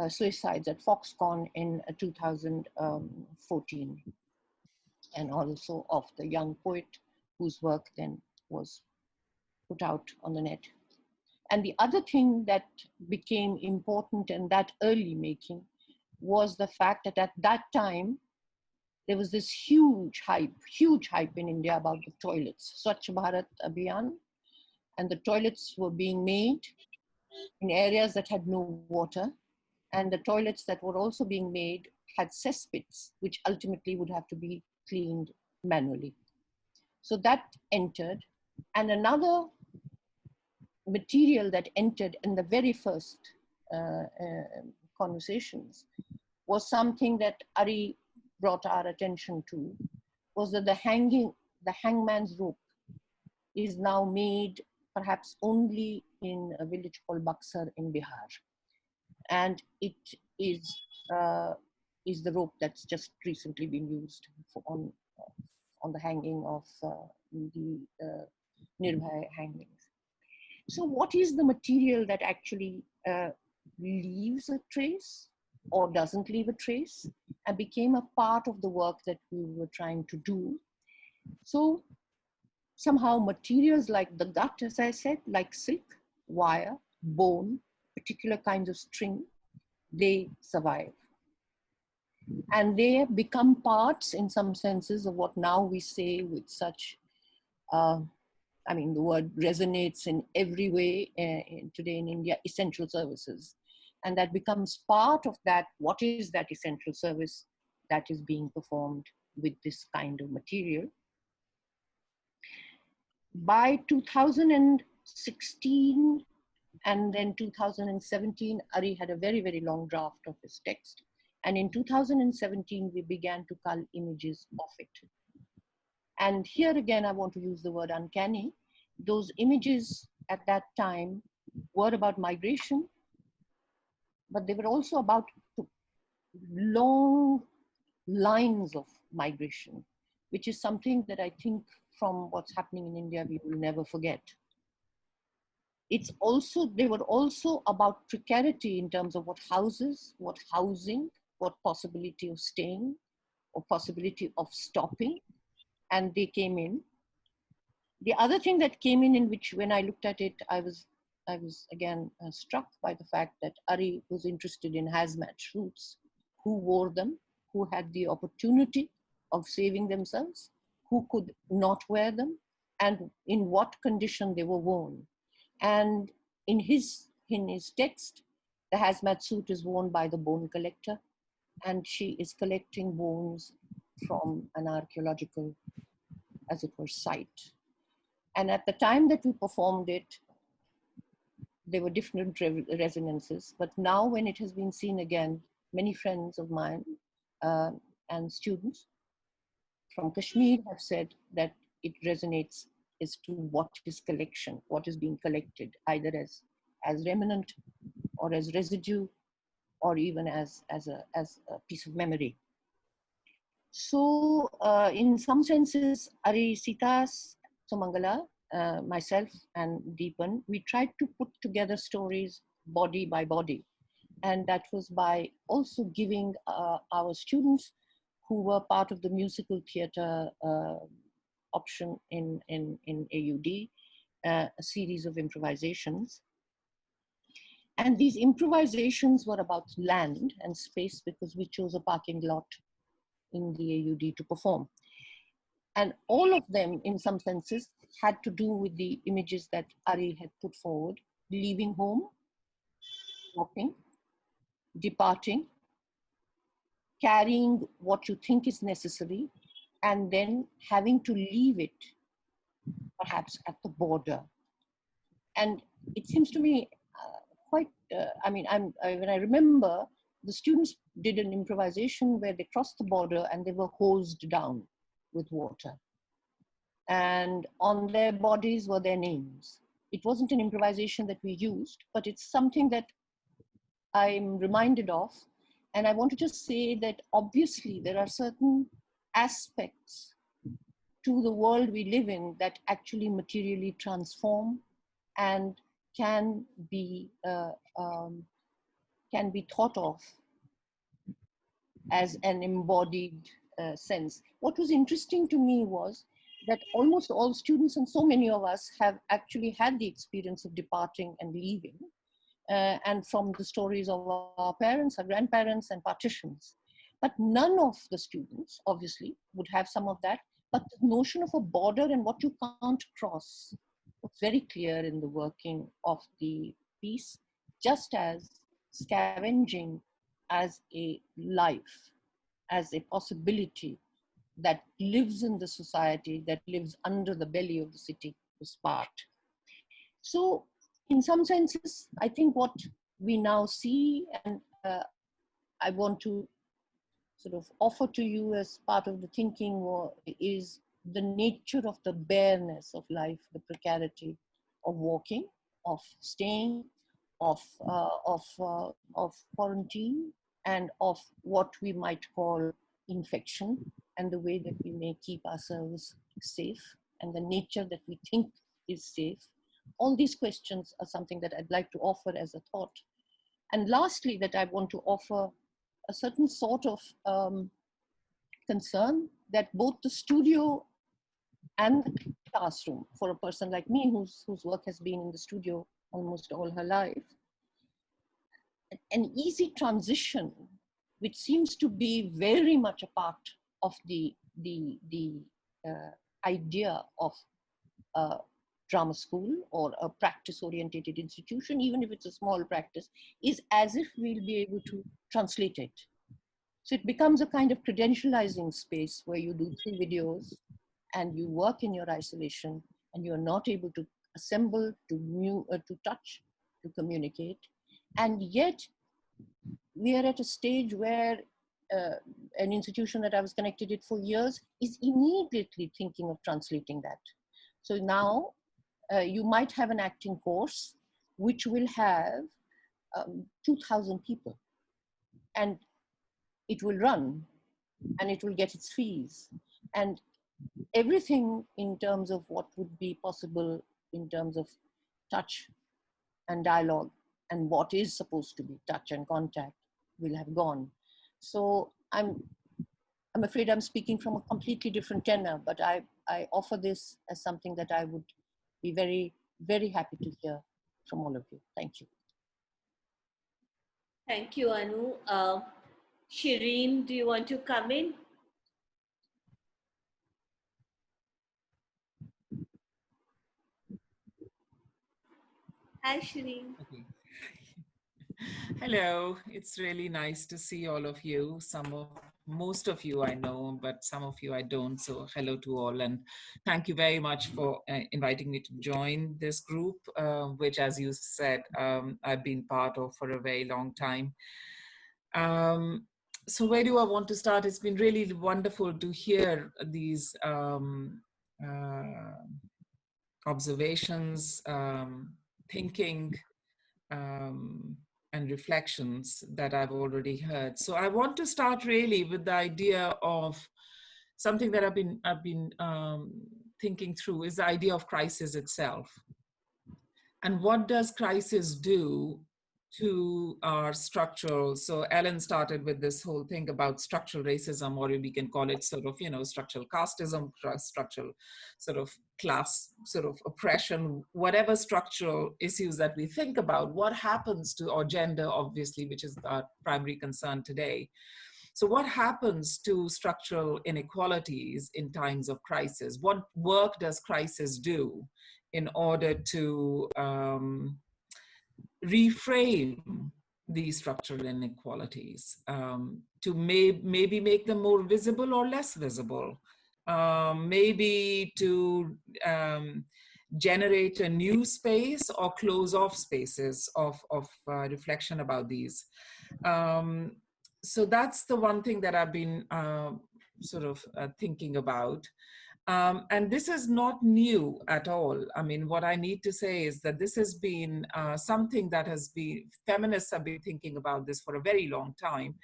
suicides at Foxconn in 2014, and also of the young poet whose work then was put out on the net. And the other thing that became important in that early making was the fact that at that time, there was this huge hype in India about the toilets, Swachh Bharat Abhiyan, and the toilets were being made in areas that had no water, and the toilets that were also being made had cesspits, which ultimately would have to be cleaned manually. So that entered, and another material that entered in the very first conversations was something that Ari brought our attention to, was that the hangman's rope is now made perhaps only in a village called Buxar in Bihar. And it is the rope that's just recently been used on the hanging of the Nirbhaya hangings. So what is the material that actually leaves a trace or doesn't leave a trace, and became a part of the work that we were trying to do? So somehow materials like the gut, as I said, like silk, wire, bone, particular kinds of string, they survive. And they become parts, in some senses, of what now we say with such, I mean, the word resonates in every way today in India, essential services. And that becomes part of that. What is that essential service that is being performed with this kind of material? By 2016 and then 2017, Ari had a very, very long draft of his text. And in 2017, we began to cull images of it. And here again, I want to use the word uncanny. Those images at that time were about migration, but they were also about long lines of migration, which is something that I think from what's happening in India, we will never forget. They were also about precarity in terms of what houses, what housing, what possibility of staying, or possibility of stopping, and they came in. The other thing that came in which when I looked at it, I was again struck by the fact that Ari was interested in hazmat suits, who wore them, who had the opportunity of saving themselves, who could not wear them, and in what condition they were worn. And in his text, the hazmat suit is worn by the bone collector, and she is collecting bones from an archaeological, as it were, site. And at the time that we performed it, there were different resonances. But now when it has been seen again, many friends of mine and students from Kashmir have said that it resonates as to what is collection, what is being collected, either as remnant or as residue, or even as a piece of memory. So in some senses, Ari, Sitas, Sumangala, myself and Deepan, we tried to put together stories body by body. And that was by also giving our students who were part of the musical theater option in AUD, a series of improvisations. And these improvisations were about land and space because we chose a parking lot in the AUD to perform. And all of them, in some senses, had to do with the images that Ari had put forward: leaving home, walking, departing, carrying what you think is necessary, and then having to leave it, perhaps at the border. And it seems to me quite, when I remember, the students did an improvisation where they crossed the border and they were hosed down with water. and on their bodies were their names. It wasn't an improvisation that we used, but it's something that I'm reminded of. And I want to just say that obviously there are certain aspects to the world we live in that actually materially transform and can be thought of as an embodied sense. What was interesting to me was that almost all students, and so many of us, have actually had the experience of departing and leaving, and from the stories of our parents, our grandparents, and partitions. But none of the students, obviously, would have some of that. But the notion of a border and what you can't cross was very clear in the working of the piece, just as scavenging as a life, as a possibility that lives in the society, that lives under the belly of the city, was part. So in some senses, I think what we now see, and I want to sort of offer to you as part of the thinking, is the nature of the bareness of life, the precarity of walking, of staying, of quarantine, and of what we might call infection, and the way that we may keep ourselves safe, and the nature that we think is safe. All these questions are something that I'd like to offer as a thought. And lastly, that I want to offer a certain sort of concern that both the studio and the classroom, for a person like me whose work has been in the studio almost all her life, an easy transition, which seems to be very much a part of the idea of a drama school or a practice-orientated institution, even if it's a small practice, is as if we'll be able to translate it. So it becomes a kind of credentializing space where you do 3 videos and you work in your isolation and you're not able to assemble, to touch, to communicate. And yet we are at a stage where an institution that I was connected with for years is immediately thinking of translating that. So now you might have an acting course which will have 2,000 people, and it will run and it will get its fees. And everything in terms of what would be possible in terms of touch and dialogue and what is supposed to be touch and contact will have gone. So I'm afraid I'm speaking from a completely different tenor, but I offer this as something that I would be very, very happy to hear from all of you. Thank you. Thank you, Anu. Shireen, do you want to come in? Hi, Shireen. Okay. Hello, it's really nice to see all of you. Most of you I know, but some of you I don't. So hello to all, and thank you very much for inviting me to join this group, which, as you said, I've been part of for a very long time. So where do I want to start? It's been really wonderful to hear these observations, thinking, and reflections that I've already heard. So I want to start really with the idea of something that I've been thinking through, is the idea of crisis itself. And what does crisis do to our structural? So Ellen started with this whole thing about structural racism, or we can call it sort of, structural casteism, structural sort of class, sort of oppression, whatever structural issues that we think about, what happens to our gender, obviously, which is our primary concern today. So what happens to structural inequalities in times of crisis? What work does crisis do in order to reframe these structural inequalities, to maybe make them more visible or less visible, maybe to generate a new space or close off spaces of reflection about these. So that's the one thing that I've been sort of thinking about. And this is not new at all. I mean, what I need to say is that this has been something that has been, feminists have been thinking about this for a very long time.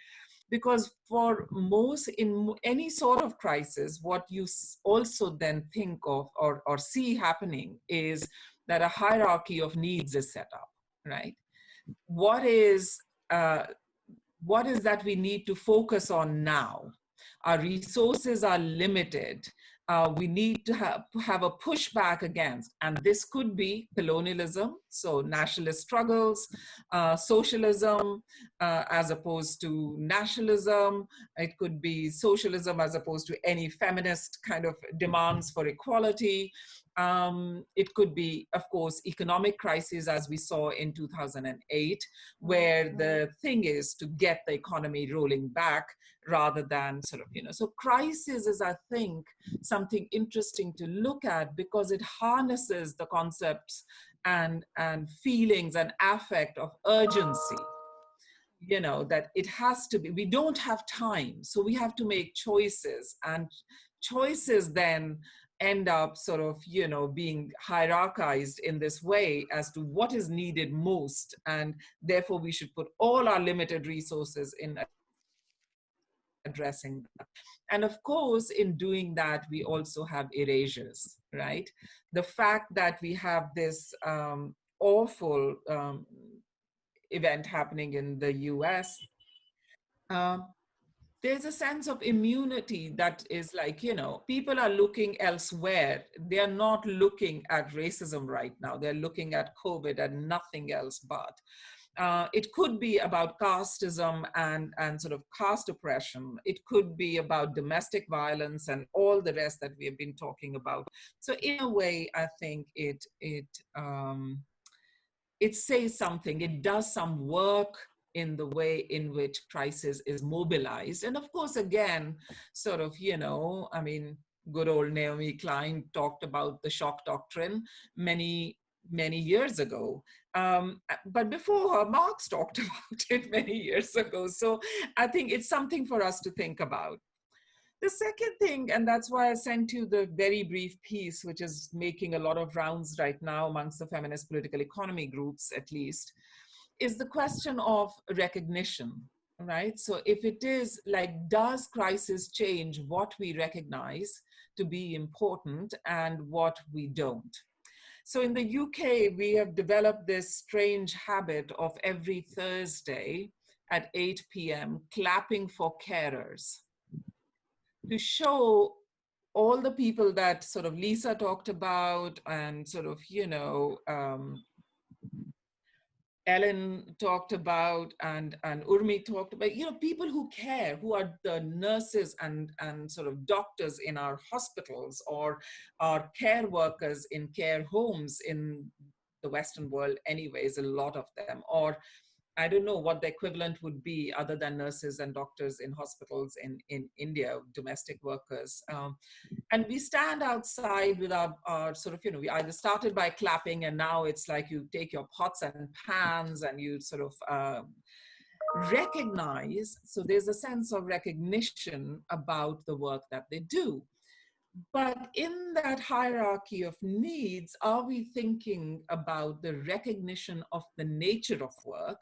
Because for most, in any sort of crisis, what you also then think of or see happening is that a hierarchy of needs is set up, right? What is that we need to focus on now? Our resources are limited. We need to have a pushback against, and this could be colonialism, so nationalist struggles, socialism as opposed to nationalism. It could be socialism as opposed to any feminist kind of demands for equality. It could be, of course, economic crises, as we saw in 2008, where the thing is to get the economy rolling back rather than sort of, so crisis is, I think, something interesting to look at because it harnesses the concepts and feelings and affect of urgency. That it has to be, we don't have time, so we have to make choices, and choices then end up sort of, being hierarchized in this way as to what is needed most, and therefore we should put all our limited resources in addressing that. And of course, in doing that, we also have erasures, right? The fact that we have this awful event happening in the US, there's a sense of immunity that is like, people are looking elsewhere. They're not looking at racism right now. They're looking at COVID and nothing else but. It could be about casteism and sort of caste oppression. It could be about domestic violence and all the rest that we have been talking about. So in a way, I think it says something. It does some work in the way in which crisis is mobilized. And of course, again, sort of, I mean, good old Naomi Klein talked about the shock doctrine many years ago. But before her, Marx talked about it many years ago. So I think it's something for us to think about. The second thing, and that's why I sent you the very brief piece, which is making a lot of rounds right now amongst the feminist political economy groups, at least, is the question of recognition, right? So if it is like, does crisis change what we recognize to be important and what we don't? So in the UK, we have developed this strange habit of every Thursday at 8 p.m. clapping for carers, to show all the people that sort of Lisa talked about and sort of, Ellen talked about and Urmi talked about, people who care, who are the nurses and sort of doctors in our hospitals, or our care workers in care homes in the Western world anyways, a lot of them, or I don't know what the equivalent would be other than nurses and doctors in hospitals in India, domestic workers. And we stand outside with our sort of, we either started by clapping and now it's like you take your pots and pans and you sort of recognize. So there's a sense of recognition about the work that they do. But in that hierarchy of needs, are we thinking about the recognition of the nature of work,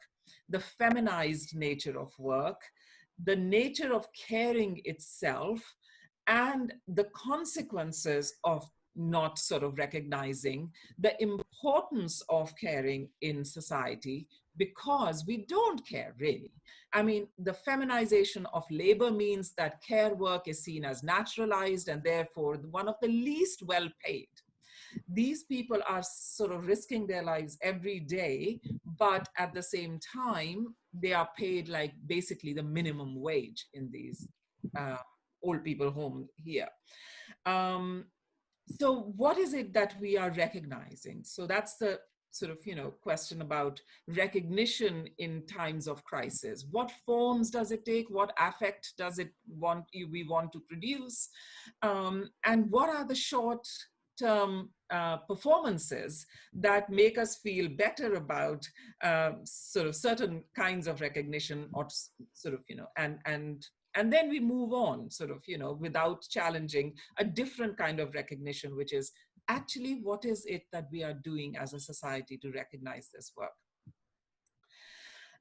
the feminized nature of work, the nature of caring itself, and the consequences of not sort of recognizing the importance of caring in society, because we don't care really. I mean, the feminization of labor means that care work is seen as naturalized and therefore one of the least well paid. These people are sort of risking their lives every day, but at the same time, they are paid like basically the minimum wage in these old people home here. So what is it that we are recognizing? So that's the sort of, question about recognition in times of crisis. What forms does it take? What affect does we want to produce? And what are the short-term performances that make us feel better about sort of certain kinds of recognition, or sort of, and And then we move on, sort of, without challenging a different kind of recognition, which is actually what is it that we are doing as a society to recognize this work.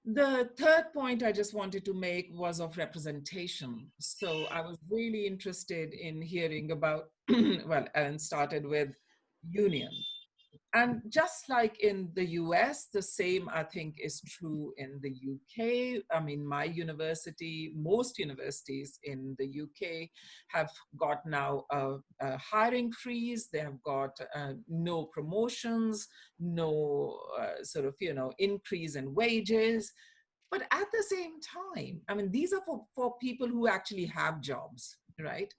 The third point I just wanted to make was of representation. So I was really interested in hearing about, well, Ellen started with unions. And just like in the US, the same, I think, is true in the UK. I mean, my university, most universities in the UK have got now a hiring freeze. They have got no promotions, no sort of, increase in wages. But at the same time, I mean, these are for people who actually have jobs, right?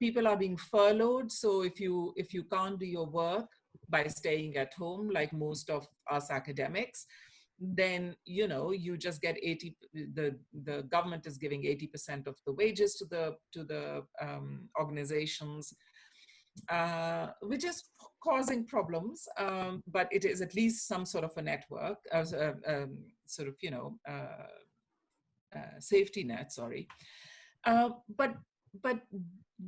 People are being furloughed. So if you can't do your work by staying at home, like most of us academics, then you just get 80. The government is giving 80% of the wages to the organizations, which is causing problems. But it is at least some sort of a network, sort of safety net. Sorry, but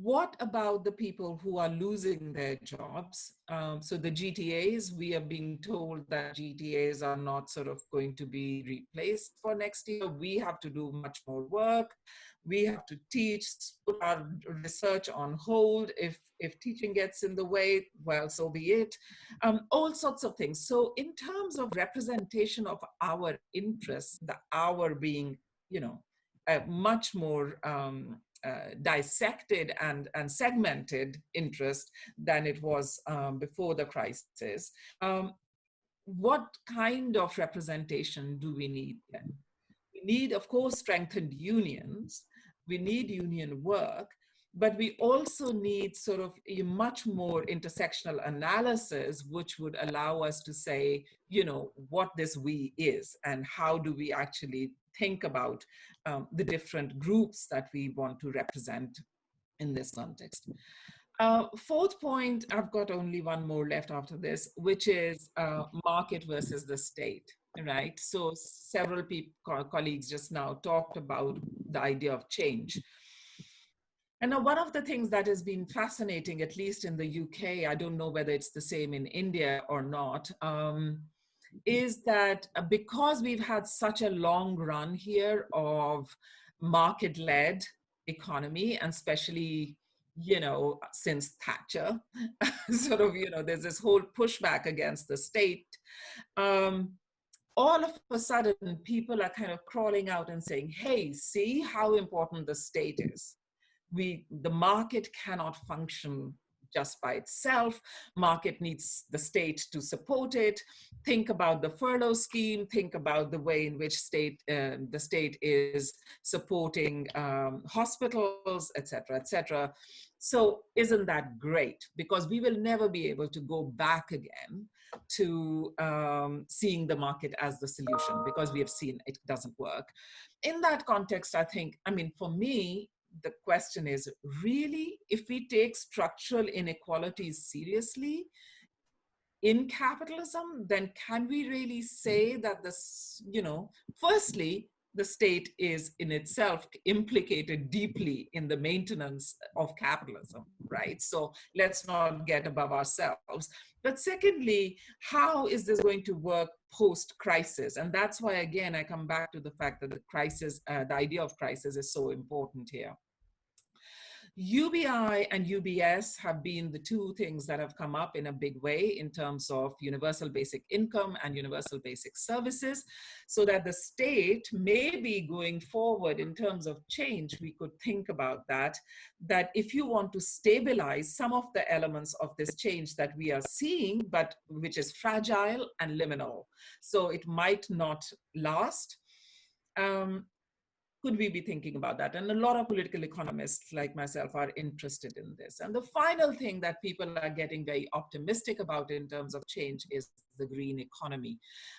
what about the people who are losing their jobs? So the GTAs, we are being told that GTAs are not sort of going to be replaced for next year. We have to do much more work. We have to teach, put our research on hold. If teaching gets in the way, well, so be it. All sorts of things. So in terms of representation of our interests, the our being, a much more dissected and segmented interest than it was before the crisis. What kind of representation do we need then? We need, of course, strengthened unions. We need union work, but we also need sort of a much more intersectional analysis, which would allow us to say, what this we is and how do we actually think about the different groups that we want to represent in this context. Fourth point, I've got only one more left after this, which is market versus the state, right? So several colleagues just now talked about the idea of change. And now one of the things that has been fascinating, at least in the UK, I don't know whether it's the same in India or not, is that because we've had such a long run here of market-led economy, and especially, since Thatcher, sort of, there's this whole pushback against the state. All of a sudden, people are kind of crawling out and saying, hey, see how important the state is. The market cannot function just by itself. Market needs the state to support it. Think about the furlough scheme. Think about the way in which the state is supporting hospitals, et cetera, So isn't that great? Because we will never be able to go back again to seeing the market as the solution, because we have seen it doesn't work. In that context, I think, for me, the question is really, if we take structural inequalities seriously in capitalism, then can we really say that this, firstly, the state is in itself implicated deeply in the maintenance of capitalism, right? So let's not get above ourselves. But secondly, how is this going to work post-crisis? And that's why, again, I come back to the fact that the crisis, the idea of crisis is so important here. UBI and UBS have been the two things that have come up in a big way in terms of universal basic income and universal basic services, so that the state may be going forward in terms of change. We could think about that if you want to stabilize some of the elements of this change that we are seeing, but which is fragile and liminal, so it might not last. Could we be thinking about that? And a lot of political economists like myself are interested in this. And the final thing that people are getting very optimistic about in terms of change is the green economy.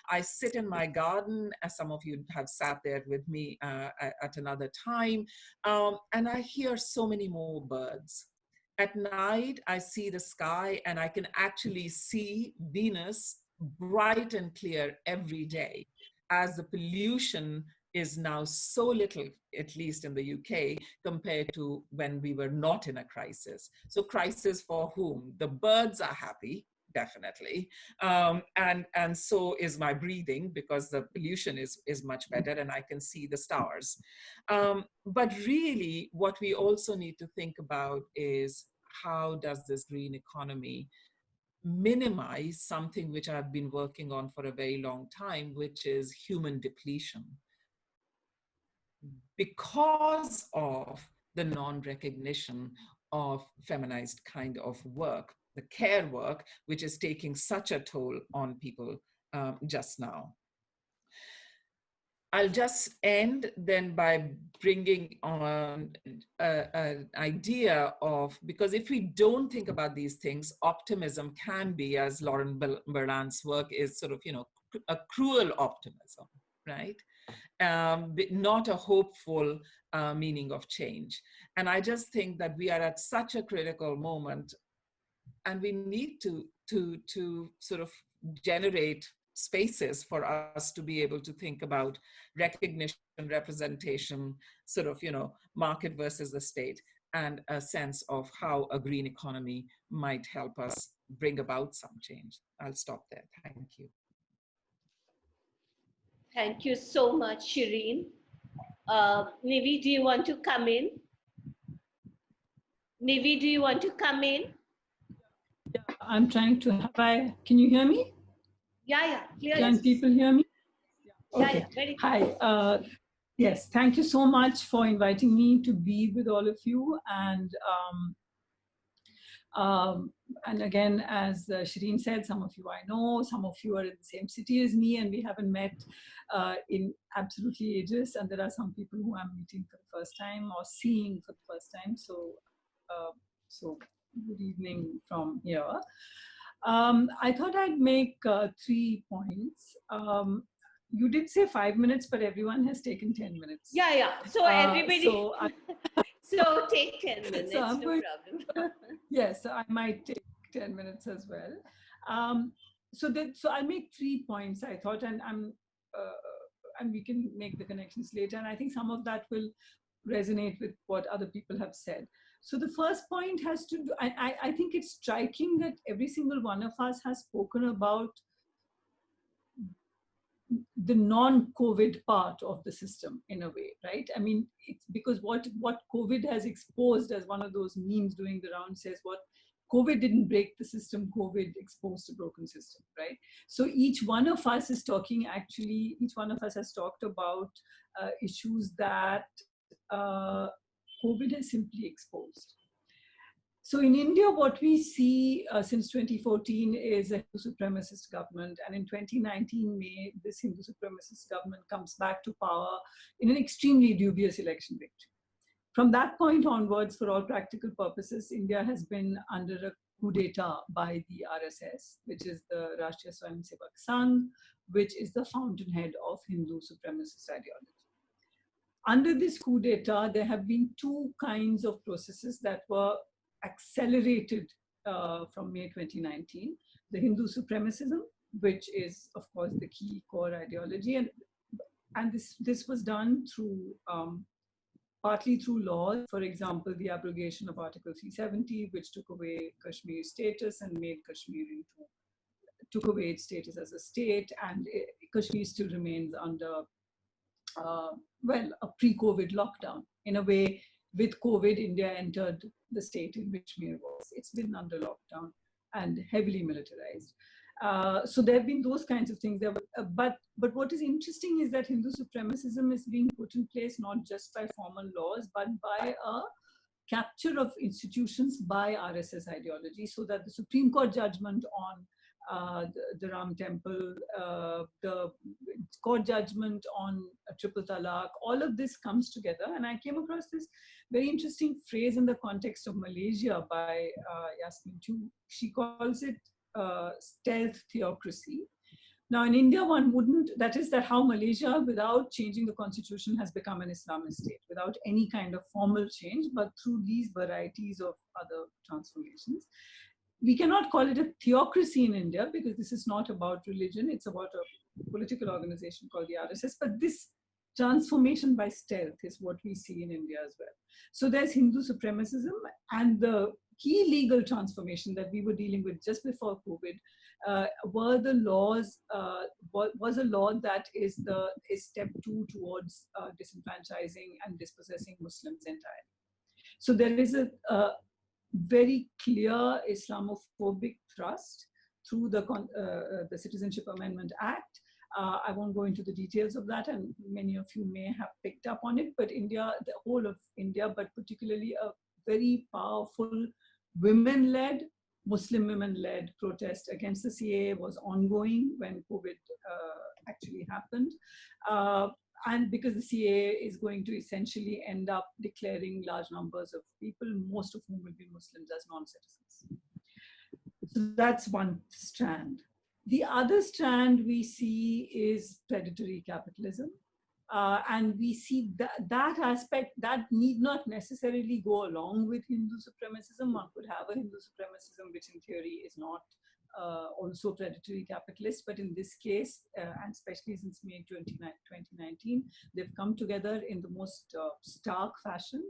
I sit in my garden, as some of you have sat there with me at another time, and I hear so many more birds. At night, I see the sky and I can actually see Venus bright and clear every day, as the pollution is now so little, at least in the UK, compared to when we were not in a crisis. So crisis for whom? The birds are happy, definitely. And so is my breathing, because the pollution is much better and I can see the stars. But really, what we also need to think about is, how does this green economy minimize something which I've been working on for a very long time, which is human depletion? Because of the non-recognition of feminized kind of work, the care work, which is taking such a toll on people just now. I'll just end then by bringing on an idea of, because if we don't think about these things, optimism can be, as Lauren Berlant's work is, sort of, a cruel optimism, right? Not a hopeful meaning of change. And I just think that we are at such a critical moment, and we need to sort of generate spaces for us to be able to think about recognition, representation, sort of, market versus the state, and a sense of how a green economy might help us bring about some change. I'll stop there. Thank you. Thank you so much, Shireen. Nivi, do you want to come in? Nivi, do you want to come in? Yeah, I'm trying to can you hear me? Yeah, clear. Can people hear me? Okay. Yeah, very good. Hi. Yes, thank you so much for inviting me to be with all of you. And again, as Shireen said, some of you I know, some of you are in the same city as me, and we haven't met in absolutely ages. And there are some people who I'm meeting for the first time or seeing for the first time. So good evening from here. I thought I'd make 3 points. You did say 5 minutes, but everyone has taken 10 minutes. Yeah. So everybody. So take 10 minutes, so no problem. Yes, so I might take 10 minutes as well. So I'll make 3 points, I thought, and we can make the connections later. And I think some of that will resonate with what other people have said. So the first point has to do, I think it's striking that every single one of us has spoken about the non-COVID part of the system in a way, right? I mean, it's because what COVID has exposed, as one of those memes doing the round says, what COVID didn't break the system, COVID exposed a broken system, right? So each one of us is talking, actually, each one of us has talked about issues that COVID has simply exposed. So in India, what we see since 2014 is a Hindu supremacist government. And in 2019 May, this Hindu supremacist government comes back to power in an extremely dubious election victory. From that point onwards, for all practical purposes, India has been under a coup d'etat by the RSS, which is the Rashtriya Swayamsevak Sangh, which is the fountainhead of Hindu supremacist ideology. Under this coup d'etat, there have been 2 kinds of processes that were accelerated from May 2019. The Hindu supremacism, which is, of course, the key core ideology. And this was done through, partly through laws. For example, the abrogation of Article 370, which took away Kashmir's status and made Kashmir took away its status as a state. And Kashmir still remains under, a pre-COVID lockdown. In a way, with COVID, India entered the state in which Kashmir was. It's been under lockdown and heavily militarized. So there have been those kinds of things. But what is interesting is that Hindu supremacism is being put in place not just by formal laws, but by a capture of institutions by RSS ideology, so that the Supreme Court judgment on the Ram Temple, the court judgment on triple talaq, all of this comes together. And I came across this very interesting phrase in the context of Malaysia by Yasmin Tu. She calls it stealth theocracy. Now in India, one wouldn't, that is that how Malaysia, without changing the constitution, has become an Islamist state, without any kind of formal change, but through these varieties of other transformations. We cannot call it a theocracy in India because this is not about religion. It's about a political organization called the RSS. But this transformation by stealth is what we see in India as well. So there's Hindu supremacism, and the key legal transformation that we were dealing with just before COVID were the laws, was a law that is step 2 towards disenfranchising and dispossessing Muslims entirely. So there is a very clear Islamophobic thrust through the Citizenship Amendment Act. I won't go into the details of that, and many of you may have picked up on it, but India, the whole of India, but particularly a very powerful women-led, Muslim women-led protest against the CAA was ongoing when COVID actually happened. And because the CAA is going to essentially end up declaring large numbers of people, most of whom will be Muslims, as non-citizens. So that's one strand. The other strand we see is predatory capitalism. And we see that aspect that need not necessarily go along with Hindu supremacism. One could have a Hindu supremacism which in theory is not also predatory capitalist, but in this case, and especially since May 2019, they've come together in the most stark fashion.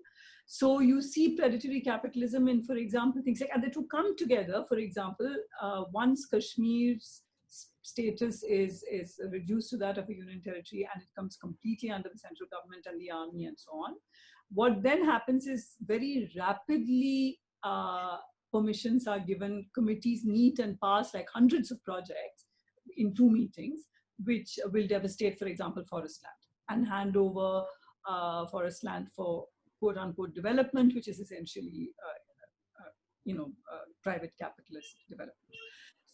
So you see predatory capitalism in, for example, things like, and the two come together, for example, once Kashmir's status is reduced to that of a union territory and it comes completely under the central government and the army and so on. What then happens is very rapidly permissions are given, committees meet and pass like hundreds of projects in 2 meetings, which will devastate, for example, forest land and hand over forest land for quote unquote development, which is essentially, private capitalist development.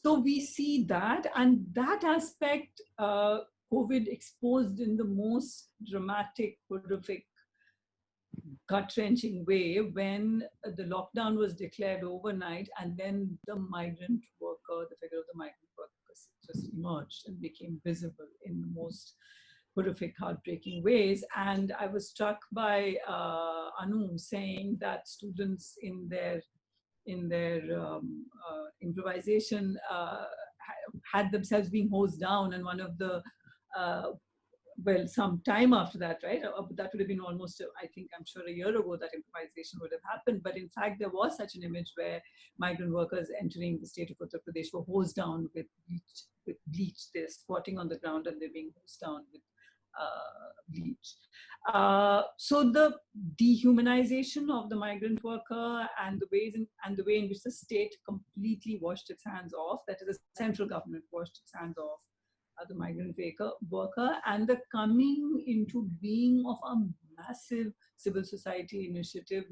So we see that, and that aspect COVID exposed in the most dramatic, horrific, gut-wrenching way when the lockdown was declared overnight, and then the migrant worker, the figure of the migrant worker just emerged and became visible in the most horrific, heartbreaking ways. And I was struck by Anu saying that students in their improvisation had themselves being hosed down, and one of the well, some time after that, right? That would have been almost, I'm sure a year ago that improvisation would have happened. But in fact, there was such an image where migrant workers entering the state of Uttar Pradesh were hosed down with bleach. They're squatting on the ground and they're being hosed down with bleach. So the dehumanization of the migrant worker and the way in which the state completely washed its hands off, that is, the central government washed its hands off the migrant worker, and the coming into being of a massive civil society initiatives,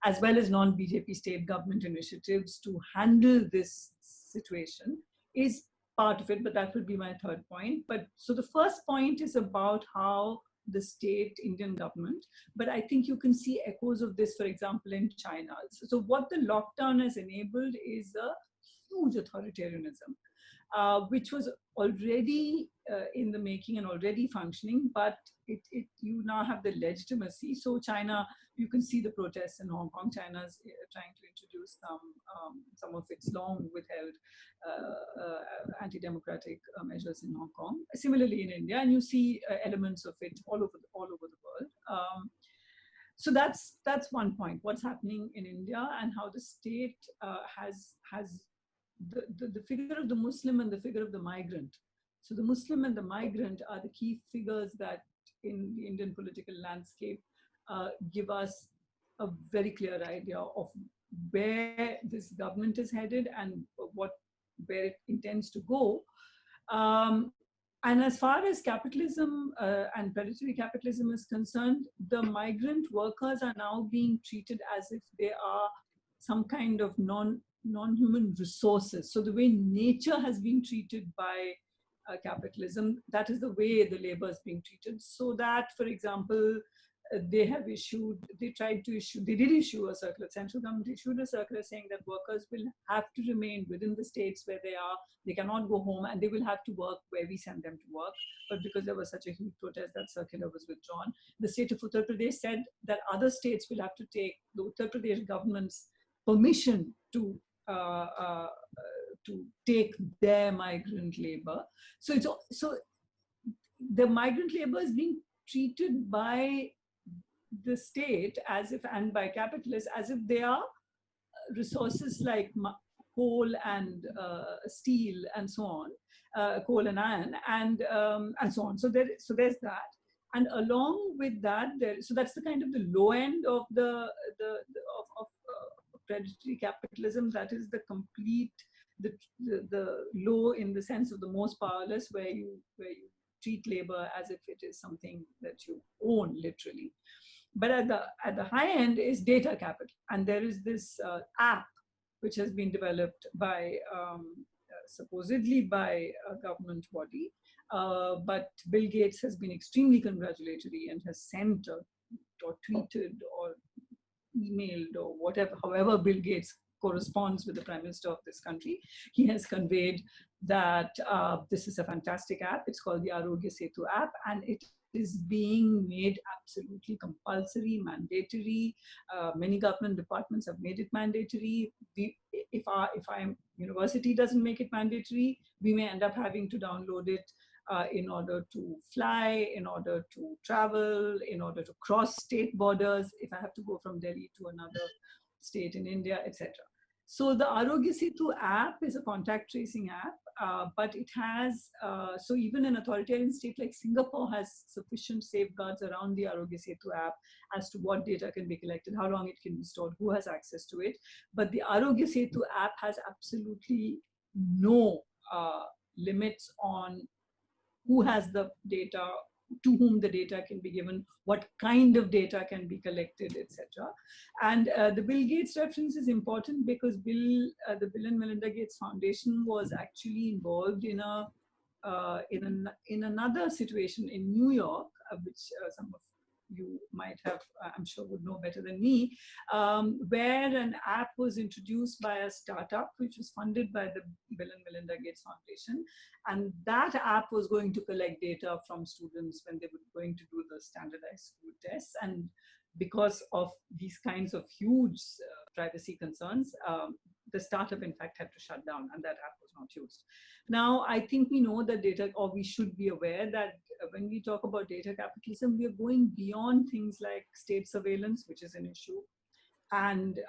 as well as non-BJP state government initiatives to handle this situation is part of it, but that will be my third point. But so the first point is about how the state Indian government, but I think you can see echoes of this, for example, in China. So what the lockdown has enabled is a huge authoritarianism, which was already in the making and already functioning, but you now have the legitimacy. So China, you can see the protests in Hong Kong. China's trying to introduce some of its long withheld anti-democratic measures in Hong Kong. Similarly in India, and you see elements of it all over the world. So that's one point, what's happening in India and how the state has the figure of the Muslim and the figure of the migrant. So the Muslim and the migrant are the key figures that in the Indian political landscape give us a very clear idea of where this government is headed and where it intends to go. And as far as capitalism and predatory capitalism is concerned, the migrant workers are now being treated as if they are some kind of non-human resources. So the way nature has been treated by capitalism, that is the way the labor is being treated. So that, for example, they did issue a circular, central government issued a circular saying that workers will have to remain within the states where they are, they cannot go home, and they will have to work where we send them to work. But because there was such a huge protest, that circular was withdrawn. The state of Uttar Pradesh said that other states will have to take the Uttar Pradesh government's permission to take their migrant labor. So the migrant labor is being treated by the state as if, and by capitalists, as if they are resources like coal and steel and so on, coal and iron and so on. So there's that, and along with that, so that's the kind of the low end of of predatory capitalism. That is the complete the low in the sense of the most powerless, where you treat labor as if it is something that you own literally. But at the high end is data capital, and there is this app which has been developed by supposedly by a government body, but Bill Gates has been extremely congratulatory and has sent or tweeted or emailed or whatever, however Bill Gates corresponds with the Prime Minister of this country. He has conveyed that this is a fantastic app. It's called the Arogya Setu app, and it is being made absolutely compulsory, mandatory. Many government departments have made it mandatory. If our university doesn't make it mandatory, we may end up having to download it in order to fly, in order to travel, in order to cross state borders, if I have to go from Delhi to another state in India, etc. So the Arogya Setu app is a contact tracing app, but it has, so even an authoritarian state like Singapore has sufficient safeguards around the Arogya Setu app as to what data can be collected, how long it can be stored, who has access to it. But the Arogya Setu app has absolutely no limits on who has the data, to whom the data can be given, what kind of data can be collected, etc. And the Bill Gates reference is important because the Bill and Melinda Gates Foundation was actually involved in another situation in New York, which some of you might have, I'm sure would know better than me, where an app was introduced by a startup which was funded by the Bill and Melinda Gates Foundation. And that app was going to collect data from students when they were going to do the standardized school tests. And because of these kinds of huge privacy concerns, the startup in fact had to shut down, and that app was not used. Now, I think we know that data, or we should be aware that when we talk about data capitalism, we are going beyond things like state surveillance, which is an issue. And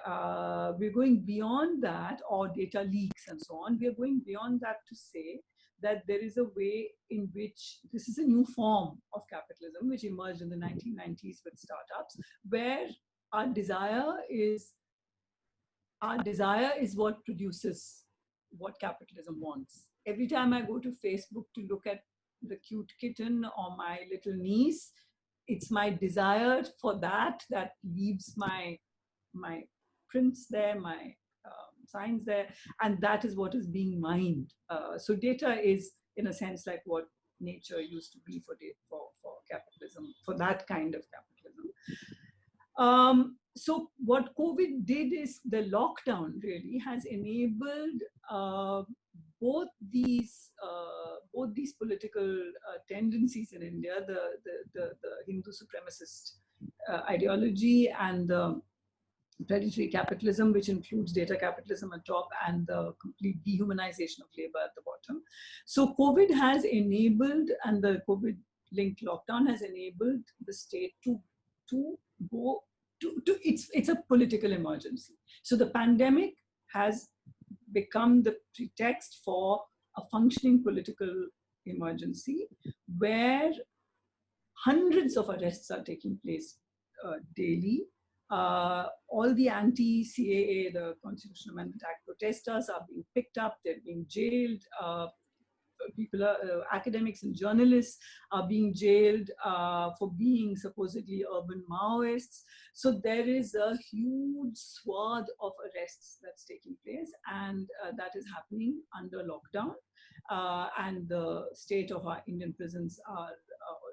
we're going beyond that, or data leaks and so on. We are going beyond that to say that there is a way in which this is a new form of capitalism, which emerged in the 1990s with startups, where our desire is what produces what capitalism wants. Every time I go to Facebook to look at the cute kitten or my little niece, it's my desire for that leaves my prints there, my signs there, and that is what is being mined. So data is, in a sense, like what nature used to be for capitalism, for that kind of capitalism. So what COVID did is the lockdown really has enabled both these political tendencies in India, the Hindu supremacist ideology and the predatory capitalism, which includes data capitalism at top and the complete dehumanization of labor at the bottom. So COVID has enabled, and the COVID-linked lockdown has enabled the state to go to it's a political emergency. So the pandemic has become the pretext for a functioning political emergency where hundreds of arrests are taking place daily. All the anti-CAA, the Constitutional Amendment Act protesters are being picked up, they're being jailed. Academics and journalists are being jailed for being supposedly urban Maoists. So there is a huge swath of arrests that's taking place, and that is happening under lockdown. And the state of our Indian prisons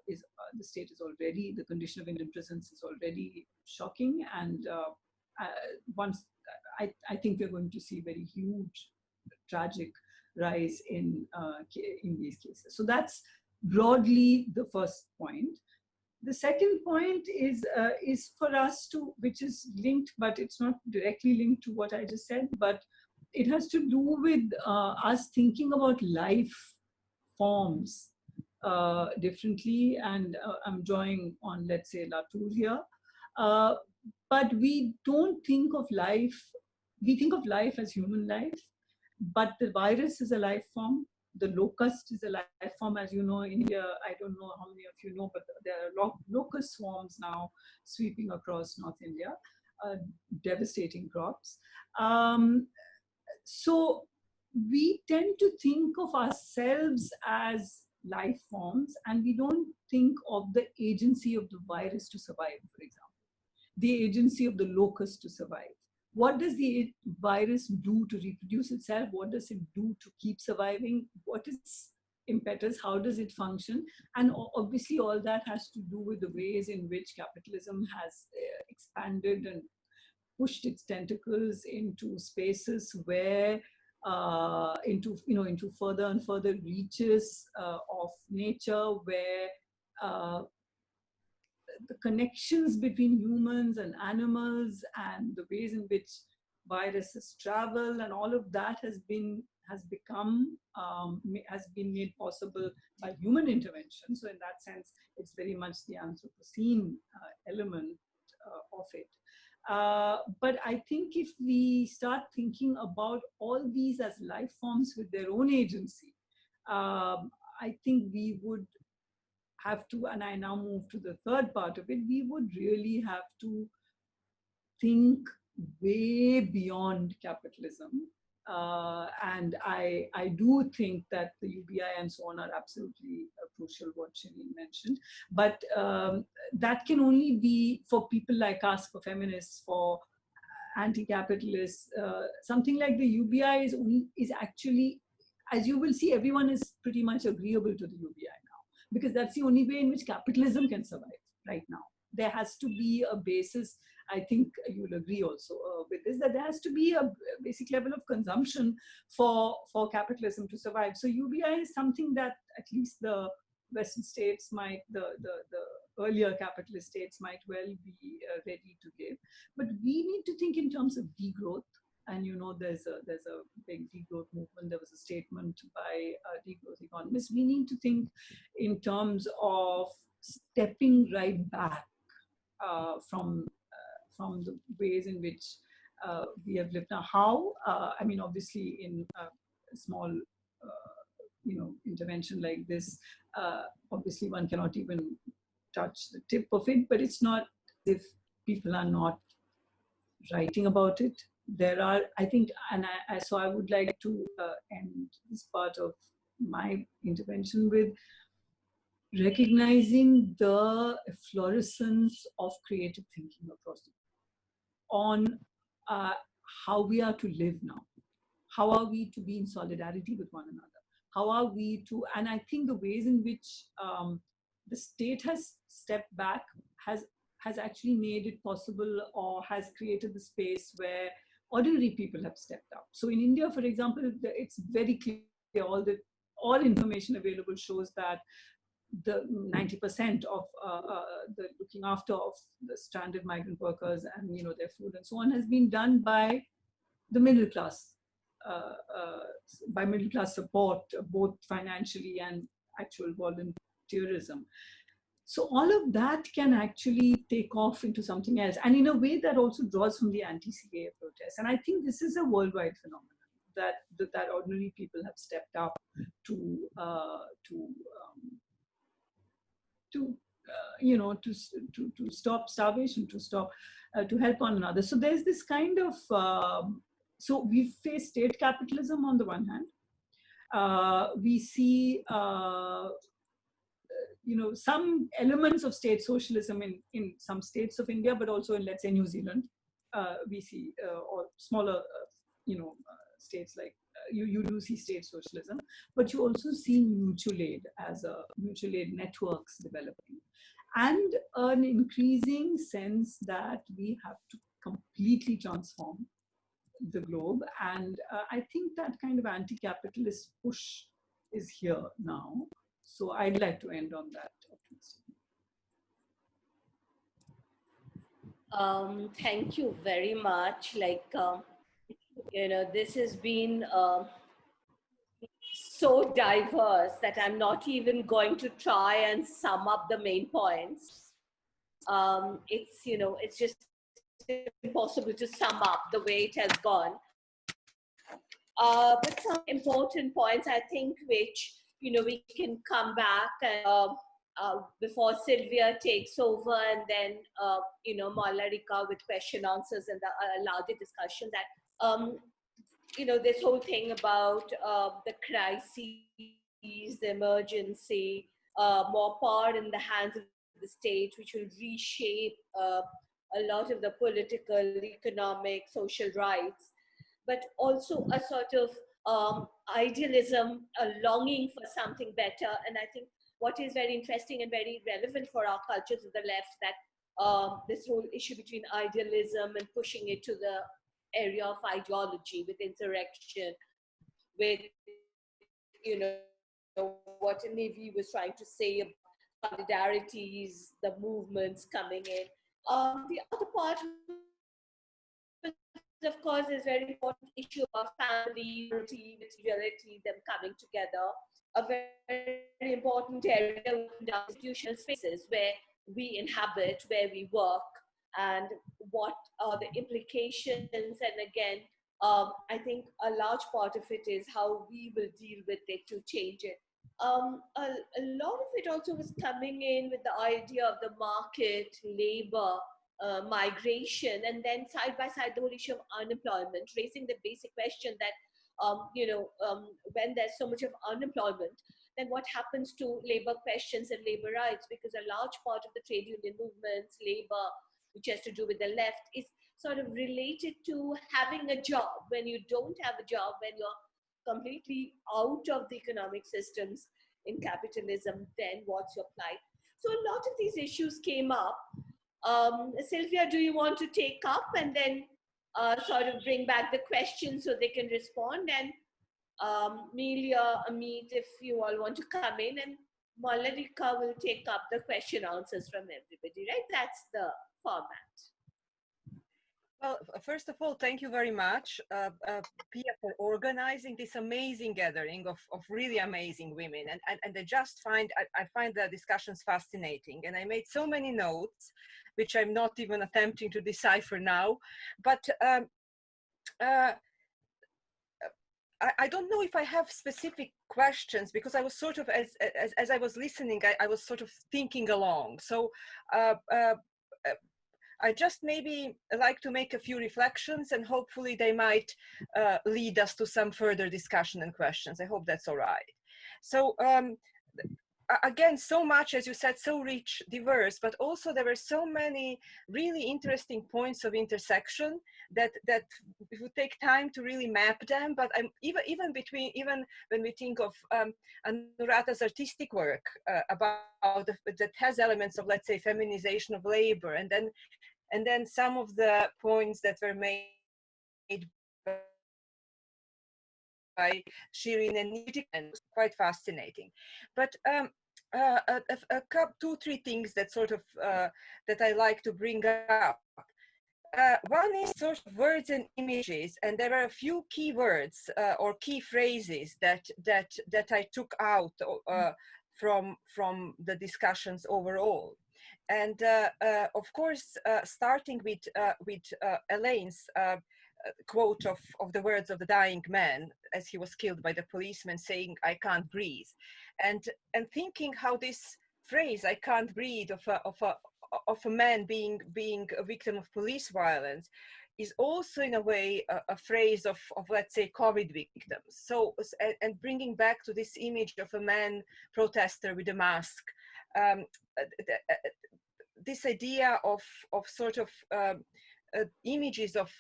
the condition of Indian prisons is already shocking, and I think we're going to see very huge, tragic rise in these cases. So that's broadly the first point. The second point is for us to, which is linked, but it's not directly linked to what I just said, but it has to do with us thinking about life forms differently, and I'm drawing on, let's say, Latour here. But we don't think of life, we think of life as human life, but the virus is a life form. The locust is a life form, as you know, in India. I don't know how many of you know, but there are locust swarms now sweeping across North India, devastating crops. So we tend to think of ourselves as life forms, and we don't think of the agency of the virus to survive, for example, the agency of the locust to survive. What does the virus do to reproduce itself? What does it do to keep surviving? What is impetus? How does it function? And obviously all that has to do with the ways in which capitalism has expanded and pushed its tentacles into spaces where into further and further reaches of nature, where the connections between humans and animals and the ways in which viruses travel and all of that has been made possible by human intervention. So in that sense, it's very much the Anthropocene element of it. But I think if we start thinking about all these as life forms with their own agency, I think we would have to, and I now move to the third part of it, we would really have to think way beyond capitalism. And I do think that the UBI and so on are absolutely crucial, what Shireen mentioned. But that can only be for people like us, for feminists, for anti-capitalists. Something like the UBI is actually, as you will see, everyone is pretty much agreeable to the UBI now, because that's the only way in which capitalism can survive right now. There has to be a basis. I think you'll agree also with this, that there has to be a basic level of consumption for capitalism to survive. So UBI is something that at least the Western states might, the earlier capitalist states might well be ready to give. But we need to think in terms of degrowth. And you know, there's a big degrowth movement. There was a statement by degrowth economists. We need to think in terms of stepping right back from the ways in which we have lived. Now, how? I mean, obviously, in a small, intervention like this, obviously one cannot even touch the tip of it. But it's not as if people are not writing about it. There are, I think, and so I would like to end this part of my intervention with recognizing the fluorescence of creative thinking across the world on how we are to live now. How are we to be in solidarity with one another? How are we to, and I think the ways in which the state has stepped back has actually made it possible, or has created the space where ordinary people have stepped up. So in India, for example, it's very clear, all information available shows that the 90% of the looking after of the stranded migrant workers and their food and so on has been done by the middle class, by middle class support, both financially and actual volunteerism. So all of that can actually take off into something else, and in a way that also draws from the anti-CAA protests. And I think this is a worldwide phenomenon that ordinary people have stepped up to stop starvation, to help one another. So there's this kind of so we face state capitalism on the one hand. We see some elements of state socialism in some states of India, but also in, let's say, New Zealand. We see or smaller states like you do see state socialism, but you also see mutual aid networks developing, and an increasing sense that we have to completely transform the globe. And I think that kind of anti-capitalist push is here now. So I'd like to end on that. Thank you very much. This has been so diverse that I'm not even going to try and sum up the main points. It's, you know, it's just impossible to sum up the way it has gone. But some important points, I think, which, you know, we can come back and before Sylvia takes over, and then, you know, Malarika with question answers and the larger discussion that, you know, this whole thing about the crises, the emergency, more power in the hands of the state, which will reshape a lot of the political, economic, social rights, but also a sort of idealism, a longing for something better. And I think what is very interesting and very relevant for our cultures of the left, that this whole issue between idealism and pushing it to the area of ideology with insurrection, with, you know, what Navy was trying to say about solidarities, the movements coming in. The other part, of course, is very important issue of family, materiality, them coming together. A very important area in institutional spaces where we inhabit, where we work, and what are the implications. And again, I think a large part of it is how we will deal with it to change it. A lot of it also was coming in with the idea of the market, labor, migration, and then side by side the whole issue of unemployment, raising the basic question that, when there's so much of unemployment, then what happens to labor questions and labor rights? Because a large part of the trade union movements, labor, which has to do with the left, is sort of related to having a job. When you don't have a job, when you're completely out of the economic systems in capitalism, then what's your plight? So a lot of these issues came up. Sylvia, do you want to take up and then sort of bring back the questions so they can respond? And Melia, Amit, if you all want to come in, and Malarika will take up the question answers from everybody, right? That's the format. Well, first of all, thank you very much, Pia, for organizing this amazing gathering of really amazing women. And I find the discussions fascinating. And I made so many notes, which I'm not even attempting to decipher now. But I don't know if I have specific questions, because I was sort of, as I was listening, I was sort of thinking along. So I just maybe like to make a few reflections, and hopefully they might lead us to some further discussion and questions. I hope that's all right. So again, so much, as you said, so rich, diverse, but also there were so many really interesting points of intersection that it would take time to really map them. But even when we think of Anuradha's artistic work that has elements of, let's say, feminization of labor, and then some of the points that were made by Shirin and Niti, and quite fascinating. But two, three things that sort of that I like to bring up. One is sort of words and images, and there are a few key words or key phrases that I took out from the discussions overall. And of course, starting with Elaine's quote of the words of the dying man as he was killed by the policeman, saying, "I can't breathe," and thinking how this phrase, "I can't breathe," of a man being a victim of police violence, is also in a way a phrase of let's say COVID victims. So, and bringing back to this image of a man protester with a mask, this idea of sort of images of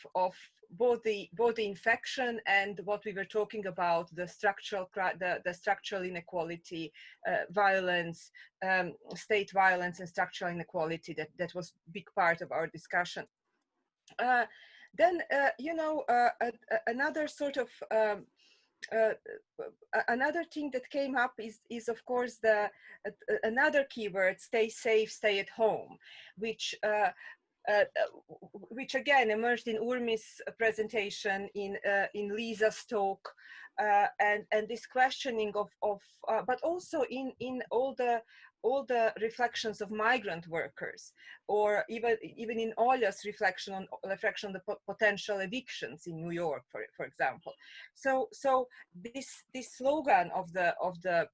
both the infection and what we were talking about, the structural inequality, violence, state violence and structural inequality, that was a big part of our discussion. Then another sort of another thing that came up is of course another keyword, stay safe, stay at home, which which again emerged in Urmi's presentation, in Lisa's talk, and this questioning of but also in all the reflections of migrant workers, or even in Olya's reflection on the potential evictions in New York, for example. So this slogan of the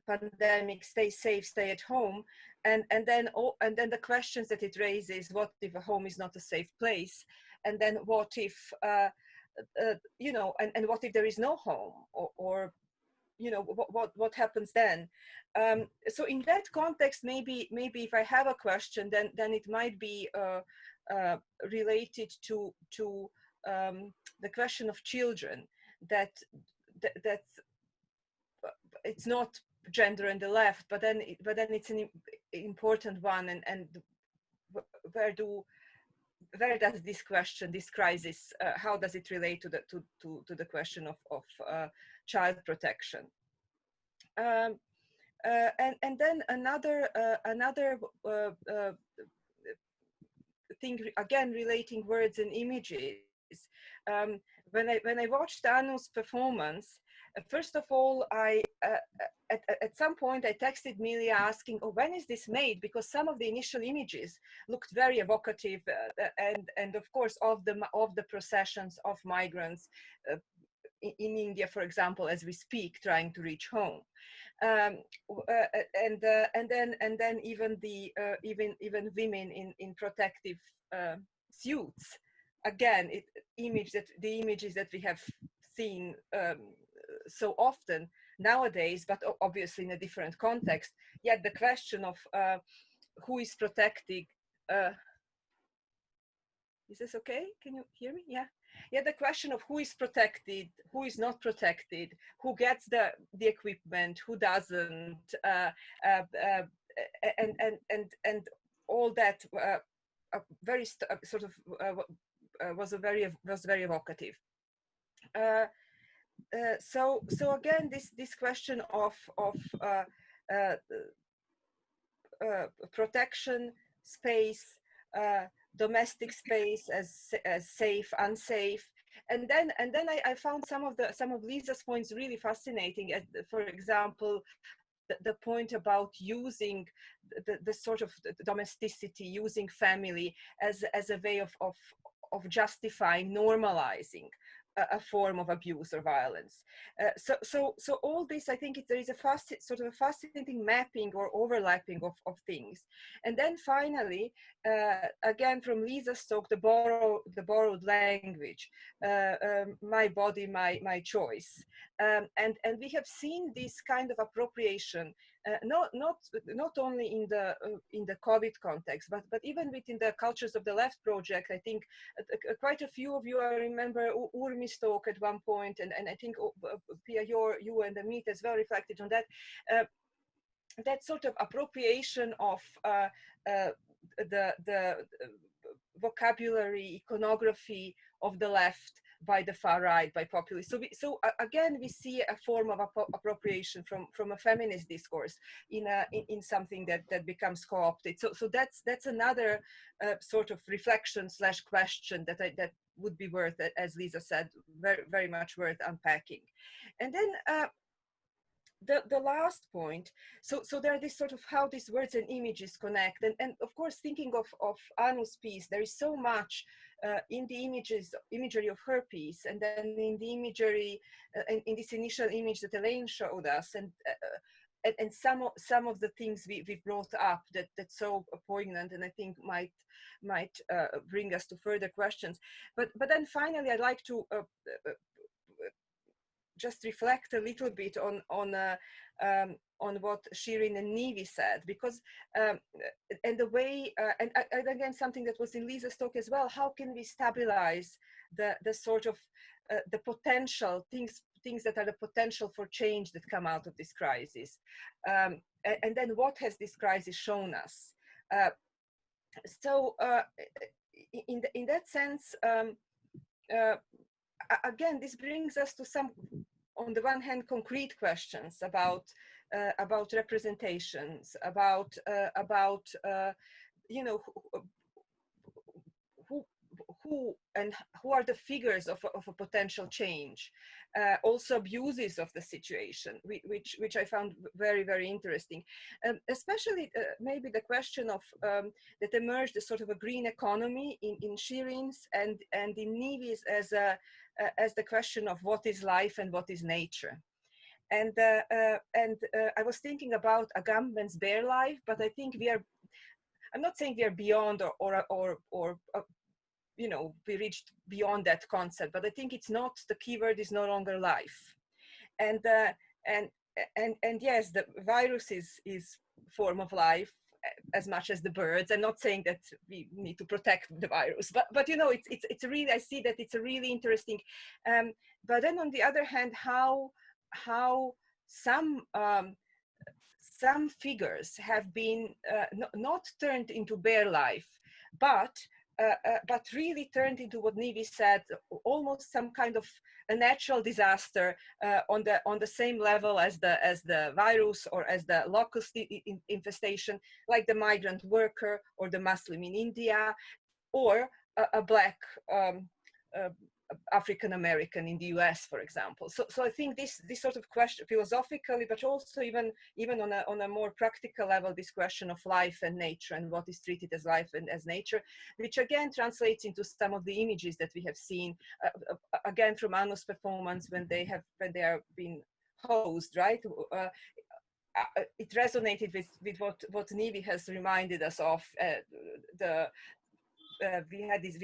pandemic, stay safe, stay at home, and then the questions that it raises: what if a home is not a safe place? And then what if you know, and what if there is no home, or you know, what happens then? So in that context, maybe if I have a question, then it might be related to the question of children, that it's not gender and the left, but then it's an important one, and where does this question, this crisis, how does it relate to the question of child protection? And then another thing, again relating words and images. When I watched Anu's performance, first of all, at some point I texted Milia asking, "Oh, when is this made?" Because some of the initial images looked very evocative, and of course of the processions of migrants in India, for example, as we speak, trying to reach home, and then even even women in protective suits. Again, the images that we have seen so often nowadays, but obviously in a different context. Yet the question of who is protecting. Is this okay? Can you hear me? Yeah. Yeah, the question of who is protected, who is not protected, who gets the equipment, who doesn't, and all that very sort of was very evocative. So again, this question of protection, space, domestic space as safe, unsafe, and then I found some of Lisa's points really fascinating. As, for example, the point about using the sort of domesticity, using family as a way of justifying, normalizing a form of abuse or violence. So all this, I think there is a fascinating mapping or overlapping of things. And then finally, again from Lisa's talk, the borrowed language, my body, my choice, and we have seen this kind of appropriation, not only in the COVID context, but even within the Cultures of the Left project. I think quite a few of you, I remember Urmi's talk at one point, and I think Pia, you and Amit as well reflected on that. That sort of appropriation of the vocabulary, iconography of the left by the far right, by populists. So again, we see a form of appropriation from a feminist discourse in something that becomes co-opted. So that's another sort of reflection / question that would be worth, as Lisa said, very, very much worth unpacking. And then the last point, so there are this sort of how these words and images connect, and of course, thinking of Anu's piece, there is so much in the imagery of her piece, and then in the imagery, in this initial image that Elaine showed us, and some of the things we brought up that's so poignant, and I think might bring us to further questions. But then finally, I'd like to just reflect a little bit on what Shirin and Nivi said, because and the way and again, something that was in Lisa's talk as well, how can we stabilize the sort of the potential things that are the potential for change that come out of this crisis, and then what has this crisis shown us? So in that sense, again, this brings us to some, on the one hand, concrete questions about representations, about you know, who are the figures of a potential change, also abuses of the situation, which I found very, very interesting. Especially maybe the question of that emerged as sort of a green economy in Shirin's and in Nivi's as the question of what is life and what is nature. And I was thinking about Agamben's bare life, but I think I'm not saying we are beyond or you know, we reached beyond that concept, but I think it's not, the keyword is no longer life. And yes, the virus is form of life as much as the birds. I'm not saying that we need to protect the virus, but you know, it's really, I see that it's a really interesting, but then on the other hand, how some figures have been not turned into bare life, but really turned into what Nivi said, almost some kind of a natural disaster on the same level as the virus or as the locust infestation, like the migrant worker or the Muslim in India, or a black African American in the US, for example. So I think this sort of question, philosophically, but also even on a more practical level, this question of life and nature and what is treated as life and as nature, which again translates into some of the images that we have seen again from Anno's performance when they are being hosed, right? It resonated with what Nivi has reminded us of. We had this,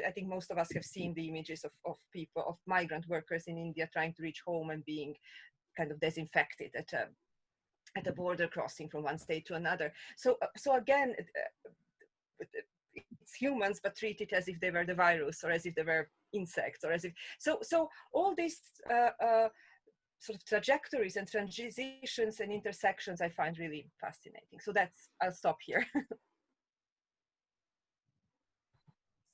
I think most of us have seen the images of people, of migrant workers in India trying to reach home and being kind of disinfected at a border crossing from one state to another. So again, it's humans, but treated as if they were the virus, or as if they were insects, or as if, so all these sort of trajectories and transitions and intersections I find really fascinating. So I'll stop here.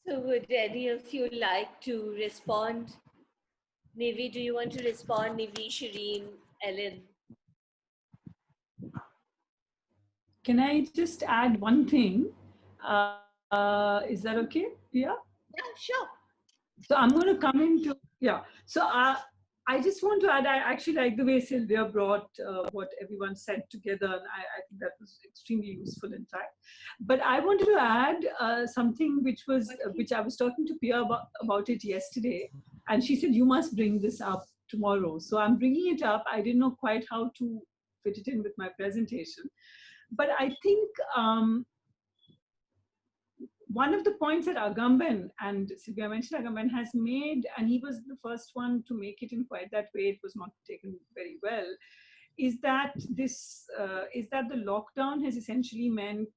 So would any of you like to respond? Nivi, do you want to respond? Nivi, Shireen, Ellen? Can I just add one thing? Is that okay? Yeah? Yeah, sure. So I'm going to come into, yeah. So I just want to add, I actually like the way Sylvia brought what everyone said together. And I think that was extremely useful, in fact. But I wanted to add something which I was talking to Pia about it yesterday. And she said, you must bring this up tomorrow. So I'm bringing it up. I didn't know quite how to fit it in with my presentation. But I think one of the points that Agamben, and Sylvia mentioned Agamben, has made, and he was the first one to make it in quite that way, it was not taken very well, is that the lockdown has essentially meant,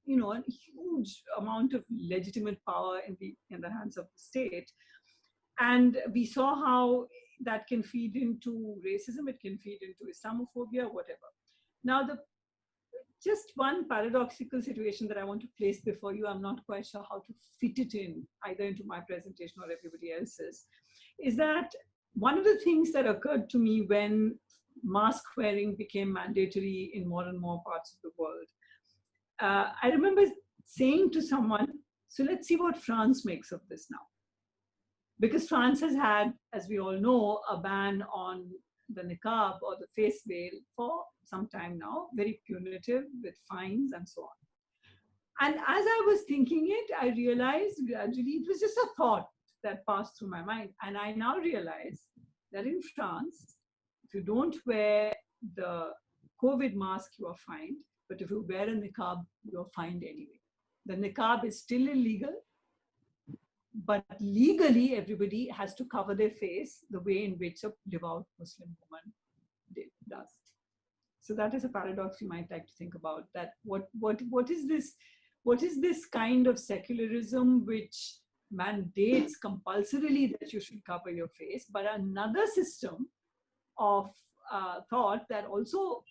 you know, a huge amount of legitimate power in the hands of the state. And we saw how that can feed into racism, it can feed into Islamophobia, whatever. Now, just one paradoxical situation that I want to place before you, I'm not quite sure how to fit it in, either into my presentation or everybody else's, is that one of the things that occurred to me when mask wearing became mandatory in more and more parts of the world, I remember saying to someone, so let's see what France makes of this now. Because France has had, as we all know, a ban on the niqab or the face veil for some time now, very punitive with fines and so on. And as I was thinking it, I realized gradually it was just a thought that passed through my mind. And I now realize that in France, if you don't wear the COVID mask, you are fined. But if you wear a niqab, you're fined anyway. The niqab is still illegal, but legally everybody has to cover their face the way in which a devout Muslim woman does. So that is a paradox you might like to think about, that what is this kind of secularism which mandates compulsorily that you should cover your face, but another system of thought that also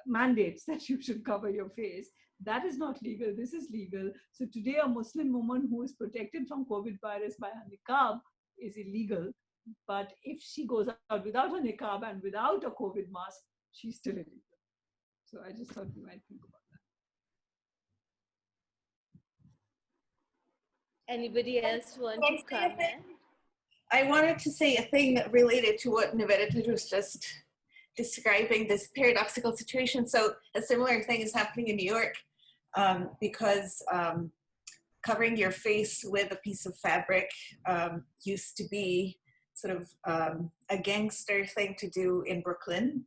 mandates that you should cover your face. That is not legal, this is legal. So today a Muslim woman who is protected from COVID virus by a niqab is illegal. But if she goes out without a niqab and without a COVID mask, she's still illegal. So I just thought we might think about Anybody else want to comment? I wanted to say a thing related to what Nivedita was just describing, this paradoxical situation. So a similar thing is happening in New York because covering your face with a piece of fabric used to be sort of a gangster thing to do in Brooklyn,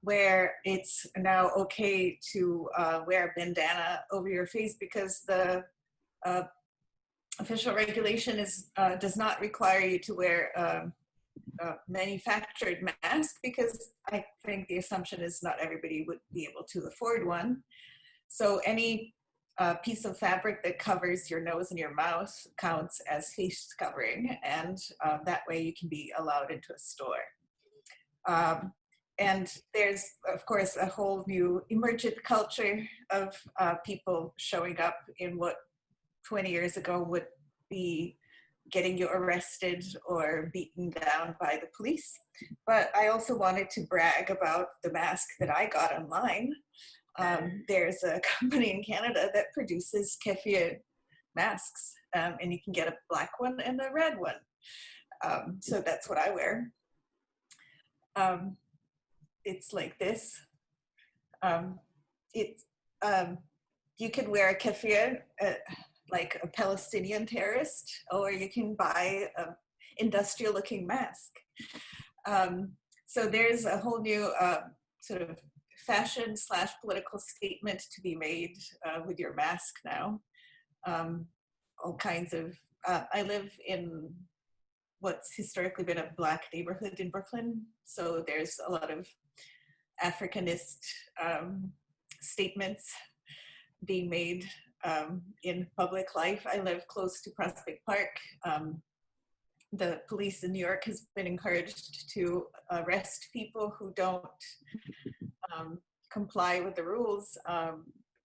where it's now okay to wear a bandana over your face because the official regulation does not require you to wear a manufactured mask, because I think the assumption is not everybody would be able to afford one. So any piece of fabric that covers your nose and your mouth counts as face covering, and that way you can be allowed into a store. And there's, of course, a whole new emergent culture of people showing up in what 20 years ago would be getting you arrested or beaten down by the police. But I also wanted to brag about the mask that I got online. There's a company in Canada that produces keffiyeh masks, and you can get a black one and a red one. So that's what I wear. It's like this. You can wear a keffiyeh like a Palestinian terrorist, or you can buy an industrial looking mask. So there's a whole new sort of fashion / political statement to be made with your mask now. All kinds of, I live in what's historically been a Black neighborhood in Brooklyn. So there's a lot of Africanist statements being made in public life. I live close to Prospect Park. The police in New York has been encouraged to arrest people who don't comply with the rules.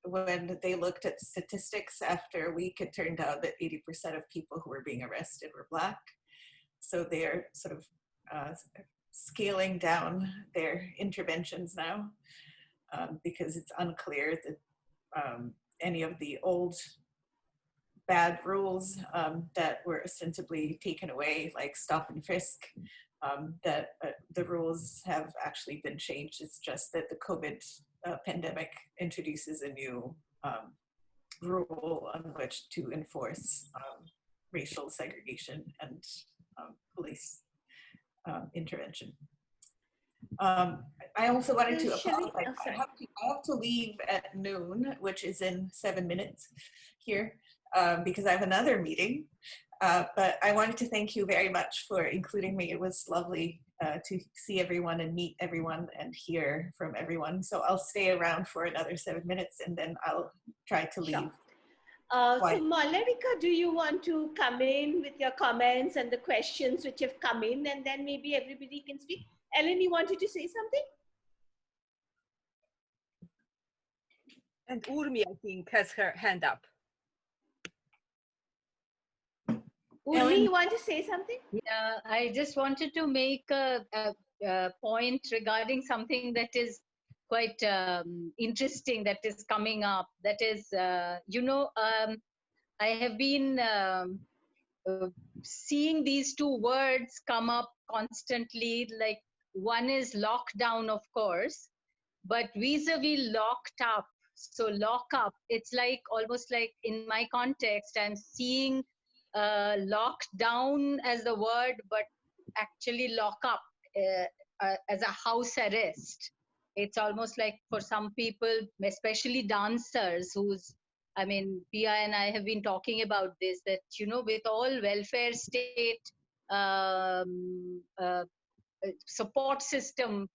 When they looked at statistics after a week, it turned out that 80% of people who were being arrested were Black. So they're sort of scaling down their interventions now because it's unclear that any of the old bad rules that were ostensibly taken away, like stop and frisk, that the rules have actually been changed. It's just that the COVID pandemic introduces a new rule on which to enforce racial segregation and police intervention. I also wanted to apologize. I have to leave at noon, which is in 7 minutes here, because I have another meeting. But I wanted to thank you very much for including me. It was lovely to see everyone and meet everyone and hear from everyone. So I'll stay around for another 7 minutes and then I'll try to leave. So Malarika, do you want to come in with your comments and the questions which have come in, and then maybe everybody can speak? Ellen, you wanted to say something? And Urmi, I think, has her hand up. Urmi, you want to say something? Yeah, I just wanted to make a point regarding something that is quite interesting that is coming up. That is, I have been seeing these two words come up constantly. Like, one is lockdown, of course, but vis-a-vis locked up. So lock up, it's like almost like in my context, I'm seeing locked down as the word, but actually lock up as a house arrest. It's almost like for some people, especially dancers, I mean, Pia and I have been talking about this, that, with all welfare state support system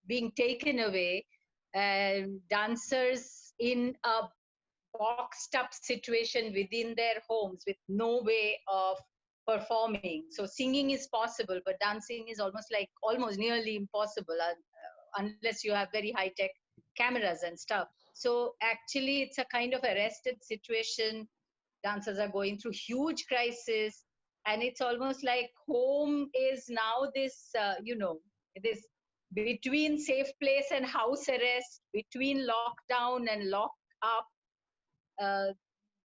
being taken away, and dancers in a boxed up situation within their homes with no way of performing. So singing is possible, but dancing is almost nearly impossible unless you have very high tech cameras and stuff. So actually it's a kind of arrested situation. Dancers are going through huge crisis, and it's almost like home is now this, this between safe place and house arrest, between lockdown and lock up.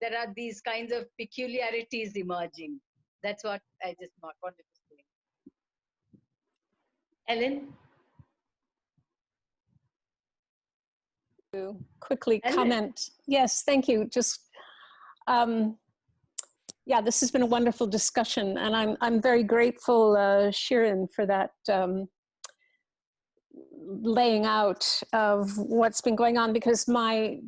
there are these kinds of peculiarities emerging. That's what I just wanted to say. Ellen? To quickly Ellen. comment. Yes, thank you. Just, yeah, this has been a wonderful discussion, and I'm very grateful, Shirin, for that laying out of what's been going on, because my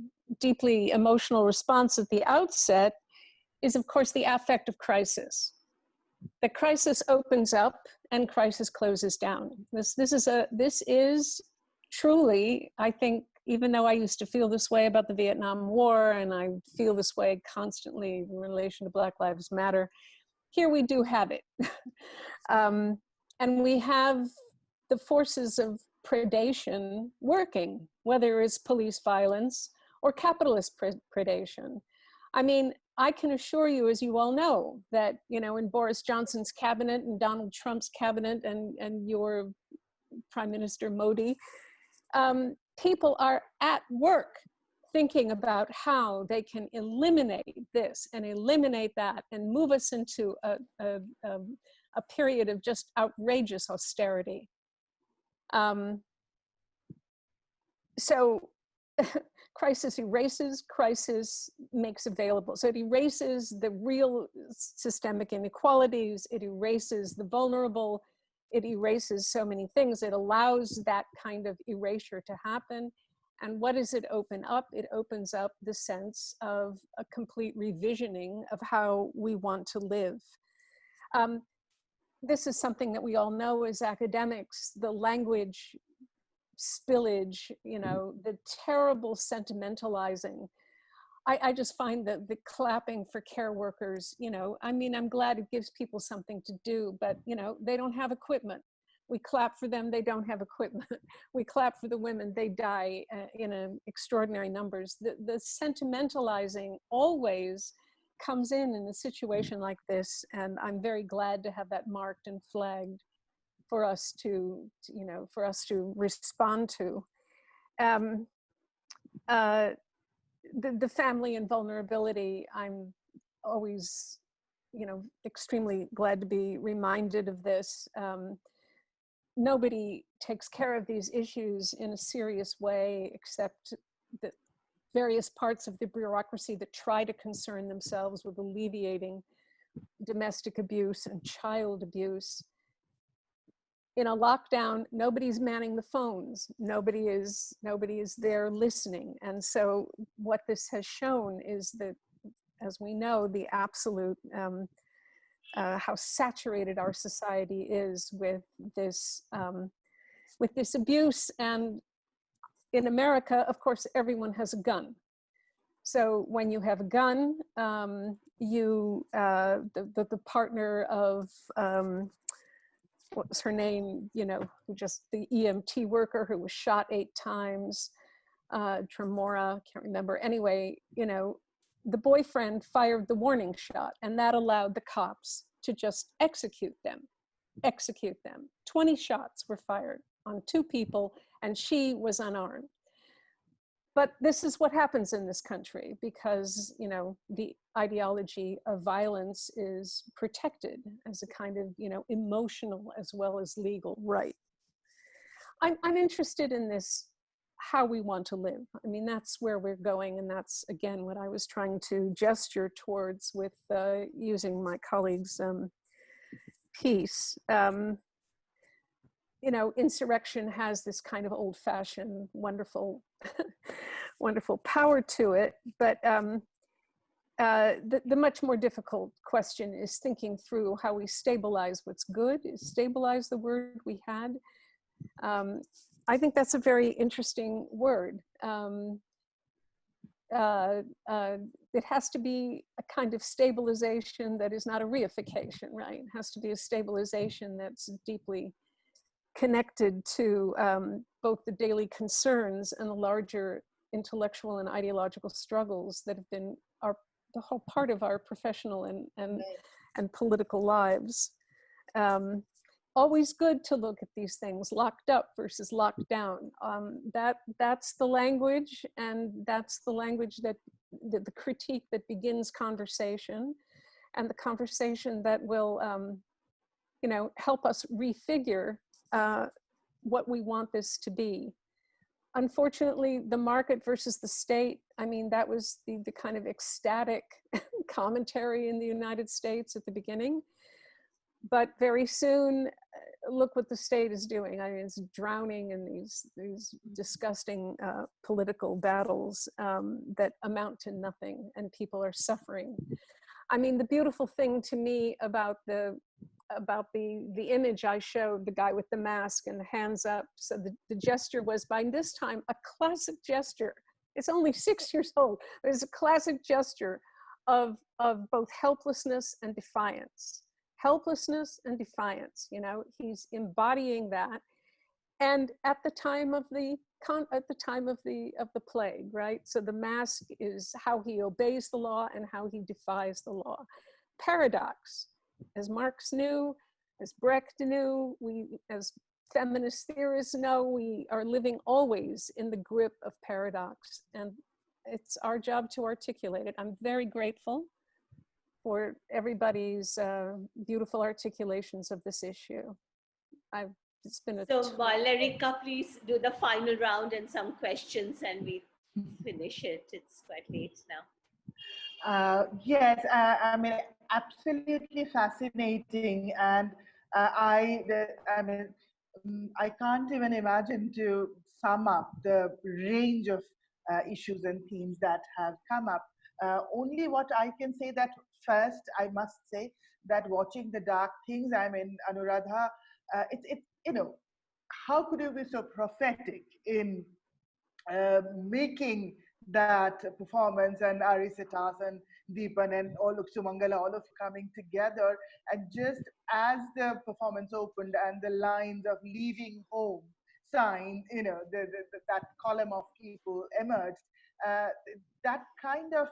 deeply emotional response at the outset is, of course, the affect of crisis. The crisis opens up and crisis closes down. This is truly, I think, even though I used to feel this way about the Vietnam War, and I feel this way constantly in relation to Black Lives Matter, here we do have it. And we have the forces of predation working, whether it's police violence or capitalist predation. I mean, I can assure you, as you all know, that, you know, in Boris Johnson's cabinet and Donald Trump's cabinet and your Prime Minister Modi, people are at work thinking about how they can eliminate this and eliminate that and move us into a period of just outrageous austerity. So crisis erases, crisis makes available. So it erases the real systemic inequalities, it erases the vulnerable, it erases so many things. It allows that kind of erasure to happen. And what does it open up? It opens up the sense of a complete revisioning of how we want to live. This is something that we all know as academics, the language spillage, you know, the terrible sentimentalizing. I just find that the clapping for care workers, you know, I mean, I'm glad it gives people something to do, but, you know, they don't have equipment. We clap for them, they don't have equipment. We clap for the women, they die in extraordinary numbers. The sentimentalizing always comes in a situation like this, and I'm very glad to have that marked and flagged for us to, you know, for us to respond to. The family and vulnerability, I'm always, you know, extremely glad to be reminded of this. Nobody takes care of these issues in a serious way except the various parts of the bureaucracy that try to concern themselves with alleviating domestic abuse and child abuse. In a lockdown, nobody's manning the phones. Nobody is there listening. And so what this has shown is that, as we know, the absolute, how saturated our society is with this abuse. And in America, of course, everyone has a gun. So when you have a gun, the partner of, what was her name, you know, just the EMT worker who was shot 8 times, Tremora, can't remember. Anyway, you know, the boyfriend fired the warning shot, and that allowed the cops to just execute them. 20 shots were fired on 2 people, and she was unarmed. But this is what happens in this country because, you know, the ideology of violence is protected as a kind of, you know, emotional as well as legal right. I'm interested in this, how we want to live. I mean, that's where we're going. And that's, again, what I was trying to gesture towards with using my colleague's piece. You know, insurrection has this kind of old-fashioned, wonderful, wonderful power to it. But the much more difficult question is thinking through how we stabilize what's good. Is stabilize the word we had? I think that's a very interesting word. It has to be a kind of stabilization that is not a reification, right? It has to be a stabilization that's deeply connected to both the daily concerns and the larger intellectual and ideological struggles that have been the whole part of our professional and political lives. always good to look at these things, locked up versus locked down. That's the language, and that's the language that the critique that begins conversation, and the conversation that will, you know, help us refigure what we want this to be. Unfortunately, the market versus the state, I mean, that was the kind of ecstatic commentary in the United States at the beginning. But very soon, look what the state is doing. I mean, it's drowning in these disgusting political battles that amount to nothing, and people are suffering. I mean, the beautiful thing to me about the image I showed, the guy with the mask and the hands up. So the gesture was, by this time, a classic gesture. It's only 6 years old, but it's a classic gesture of both helplessness and defiance. Helplessness and defiance, you know, he's embodying that. And at the time of the plague, right? So the mask is how he obeys the law and how he defies the law. Paradox. As Marx knew, as Brecht knew, we, as feminist theorists know, we are living always in the grip of paradox, and it's our job to articulate it. I'm very grateful for everybody's beautiful articulations of this issue. It's been a So Larika, please do the final round and some questions, and we finish it. It's quite late now. Yes, I mean, absolutely fascinating, and I can't even imagine to sum up the range of issues and themes that have come up. Only what I can say that first, I must say that watching the dark things, I mean, Anuradha, it's you know, how could you be so prophetic in making that performance, and Arisitas and Deepan and all of Sumangala, all of coming together, and just as the performance opened and the lines of leaving home sign, you know, that column of people emerged, that kind of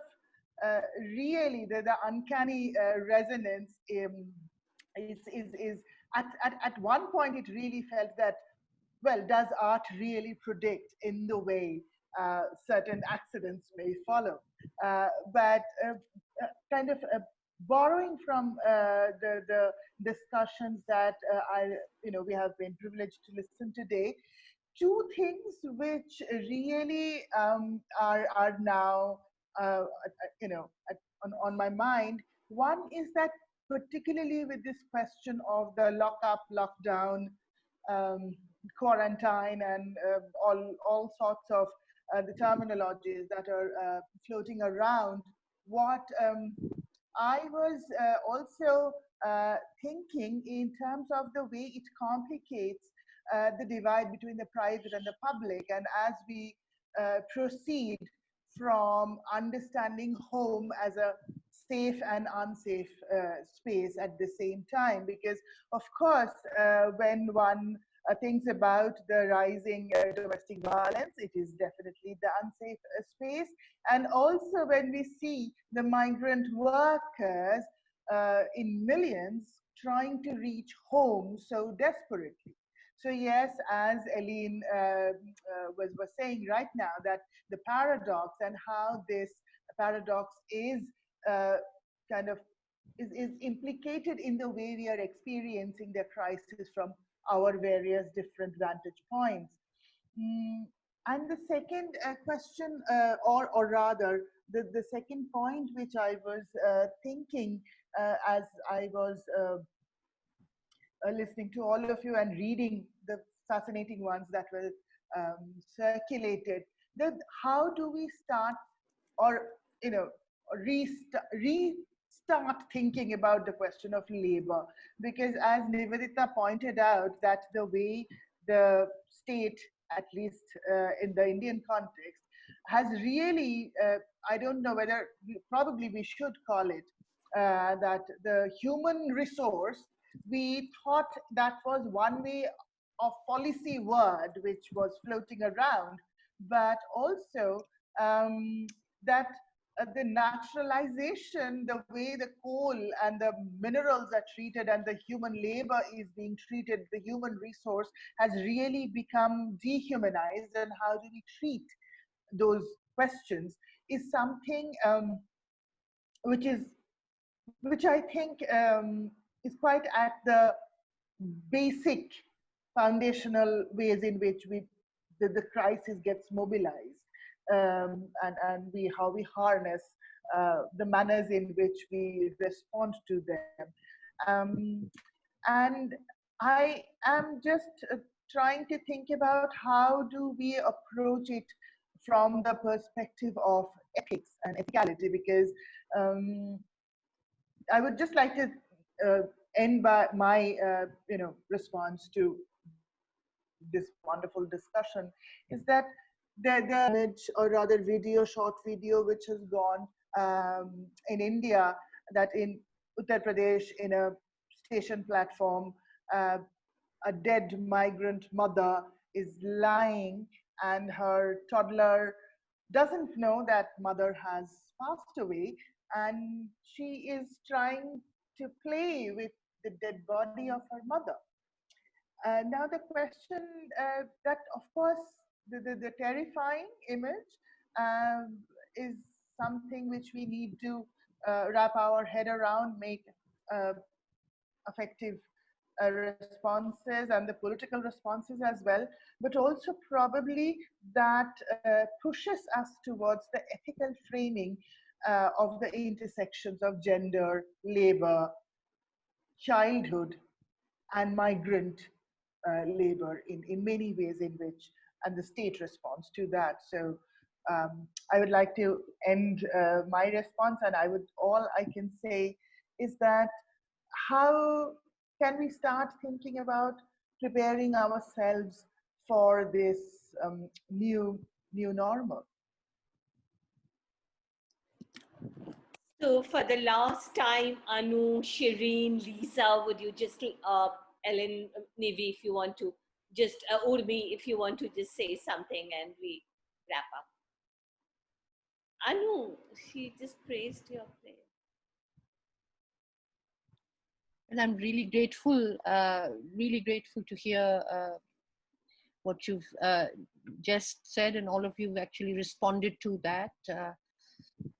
really the uncanny resonance is at one point it really felt that, well, does art really predict in the way certain accidents may follow? But kind of borrowing from the discussions that we have been privileged to listen today, two things which really are now on my mind. One is that particularly with this question of the lock-up, lockdown, quarantine, and all sorts of the terminologies that are floating around, what I was also thinking in terms of the way it complicates the divide between the private and the public, and as we proceed from understanding home as a safe and unsafe space at the same time, because of course when one thinks about the rising domestic violence, it is definitely the unsafe space. And also when we see the migrant workers in millions trying to reach home so desperately. So yes, as Eileen was saying right now, that the paradox and how this paradox is is implicated in the way we are experiencing the crisis from our various different vantage points. And the second question, or rather, the second point which I was thinking as I was listening to all of you and reading the fascinating ones that were circulated, that how do we start, or restart thinking about the question of labor? Because as Nivedita pointed out, that the way the state, at least in the Indian context, has really, I don't know whether, probably we should call it, that the human resource, we thought that was one way of policy word which was floating around, but also that the naturalization, the way the coal and the minerals are treated and the human labor is being treated, the human resource has really become dehumanized, and how do we treat those questions is something which is which I think is quite at the basic foundational ways in which the crisis gets mobilized, and how we harness the manners in which we respond to them. And I am just trying to think about how do we approach it from the perspective of ethics and ethicality, because I would just like to end by my response to this wonderful discussion is that the image, or rather short video, which has gone in India, that in Uttar Pradesh, in a station platform, a dead migrant mother is lying, and her toddler doesn't know that mother has passed away, and she is trying to play with the dead body of her mother. Now the question that, of course, the terrifying image is something which we need to wrap our head around, make effective responses and the political responses as well, but also probably that pushes us towards the ethical framing of the intersections of gender, labor, childhood, and migrant labor in many ways in which, and the state responds to that. So I would like to end my response, and all I can say is that how can we start thinking about preparing ourselves for this new normal? So for the last time, Anu, Shireen, Lisa, would you just, Ellen, Nivi, if you want to just, Urmi, if you want to just say something and we wrap up. Anu, she just praised your prayer. And I'm really grateful to hear what you've just said, and all of you have actually responded to that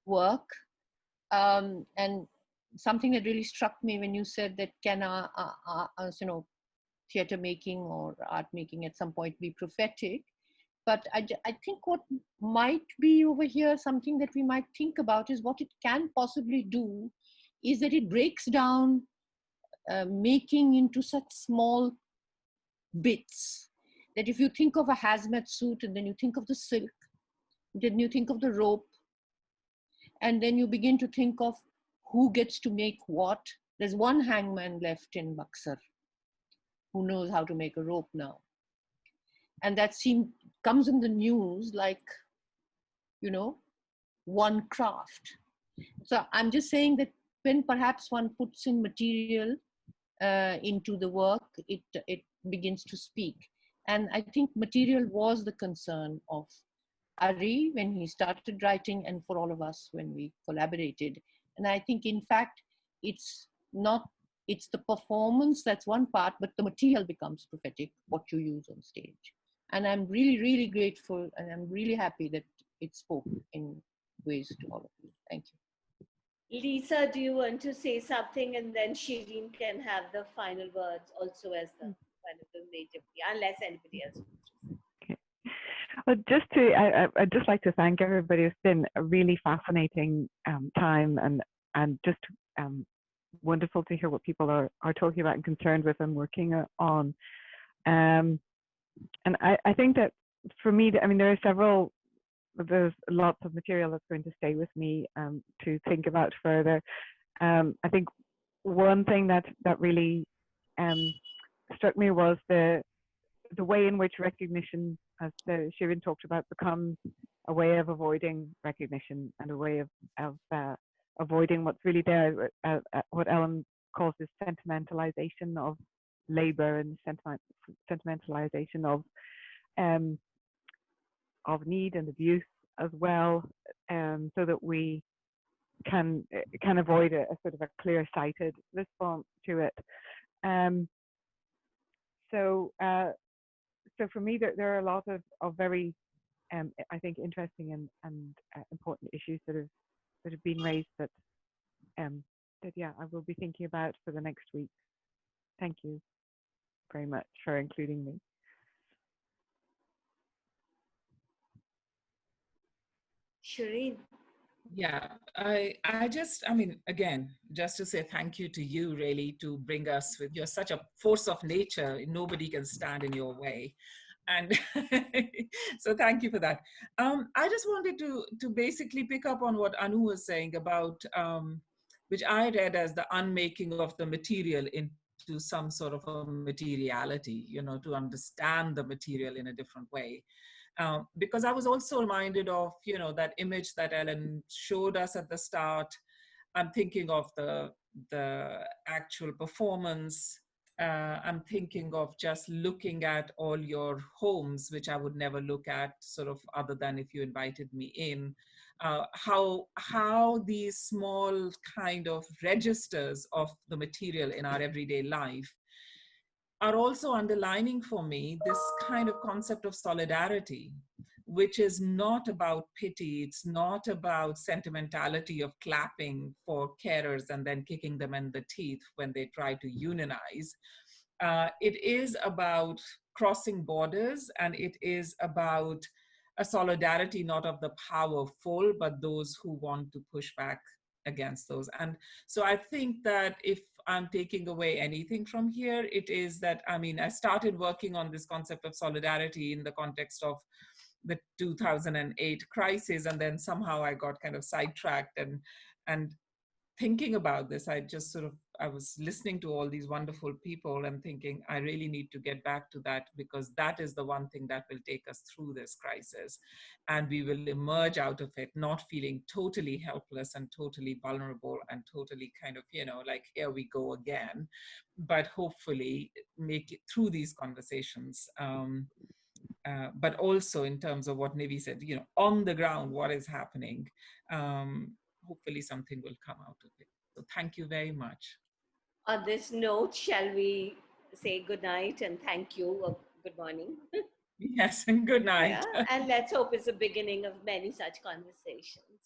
work. And something that really struck me when you said that can theater making or art making at some point be prophetic. But I think what might be over here, something that we might think about, is what it can possibly do is that it breaks down making into such small bits, that if you think of a hazmat suit and then you think of the silk, then you think of the rope, and then you begin to think of who gets to make what. There's one hangman left in Buxar who knows how to make a rope now. And that comes in the news like, one craft. So I'm just saying that when perhaps one puts in material into the work, it begins to speak. And I think material was the concern of Ari when he started writing, and for all of us when we collaborated. And I think, in fact, it's the performance that's one part, but the material becomes prophetic, what you use on stage. And I'm really, really grateful, and I'm really happy that it spoke in ways to all of you. Thank you. Lisa, do you want to say something, and then Shireen can have the final words also as the kind of the major, unless anybody else wants to say. Well, I'd just like to thank everybody. It's been a really fascinating time, and just wonderful to hear what people are talking about and concerned with and working on. And I think that for me, there's lots of material that's going to stay with me to think about further. I think one thing that really struck me was the way in which recognition, as Shirin talked about, becomes a way of avoiding recognition and a way of avoiding what's really there, what Ellen calls this sentimentalization of labor and sentimentalization of need and abuse as well, so that we can avoid a sort of a clear-sighted response to it. So for me, there are a lot of very, I think, interesting and important issues that have been raised that yeah, I will be thinking about for the next week. Thank you very much for including me. Shireen. Yeah, I mean, again, just to say thank you to you, really, to bring us with, you're such a force of nature. Nobody can stand in your way. And so thank you for that. I just wanted to basically pick up on what Anu was saying about, which I read as the unmaking of the material into some sort of a materiality, to understand the material in a different way. Because I was also reminded of, that image that Ellen showed us at the start. I'm thinking of the actual performance. I'm thinking of just looking at all your homes, which I would never look at sort of other than if you invited me in. How these small kind of registers of the material in our everyday life are also underlining for me this kind of concept of solidarity, which is not about pity. It's not about sentimentality of clapping for carers and then kicking them in the teeth when they try to unionize. It is about crossing borders, and it is about a solidarity not of the powerful, but those who want to push back against those. And so I think that if I'm taking away anything from here, it is that, I mean, I started working on this concept of solidarity in the context of the 2008 crisis, and then somehow I got kind of sidetracked, and thinking about this, I was listening to all these wonderful people and thinking, I really need to get back to that, because that is the one thing that will take us through this crisis. And we will emerge out of it, not feeling totally helpless and totally vulnerable and totally kind of, like, here we go again, but hopefully make it through these conversations. But also in terms of what Nivi said, on the ground, what is happening, hopefully something will come out of it. So thank you very much. On this note, shall we say good night and thank you, or good morning? Yes, and good night. Yeah, and let's hope it's the beginning of many such conversations.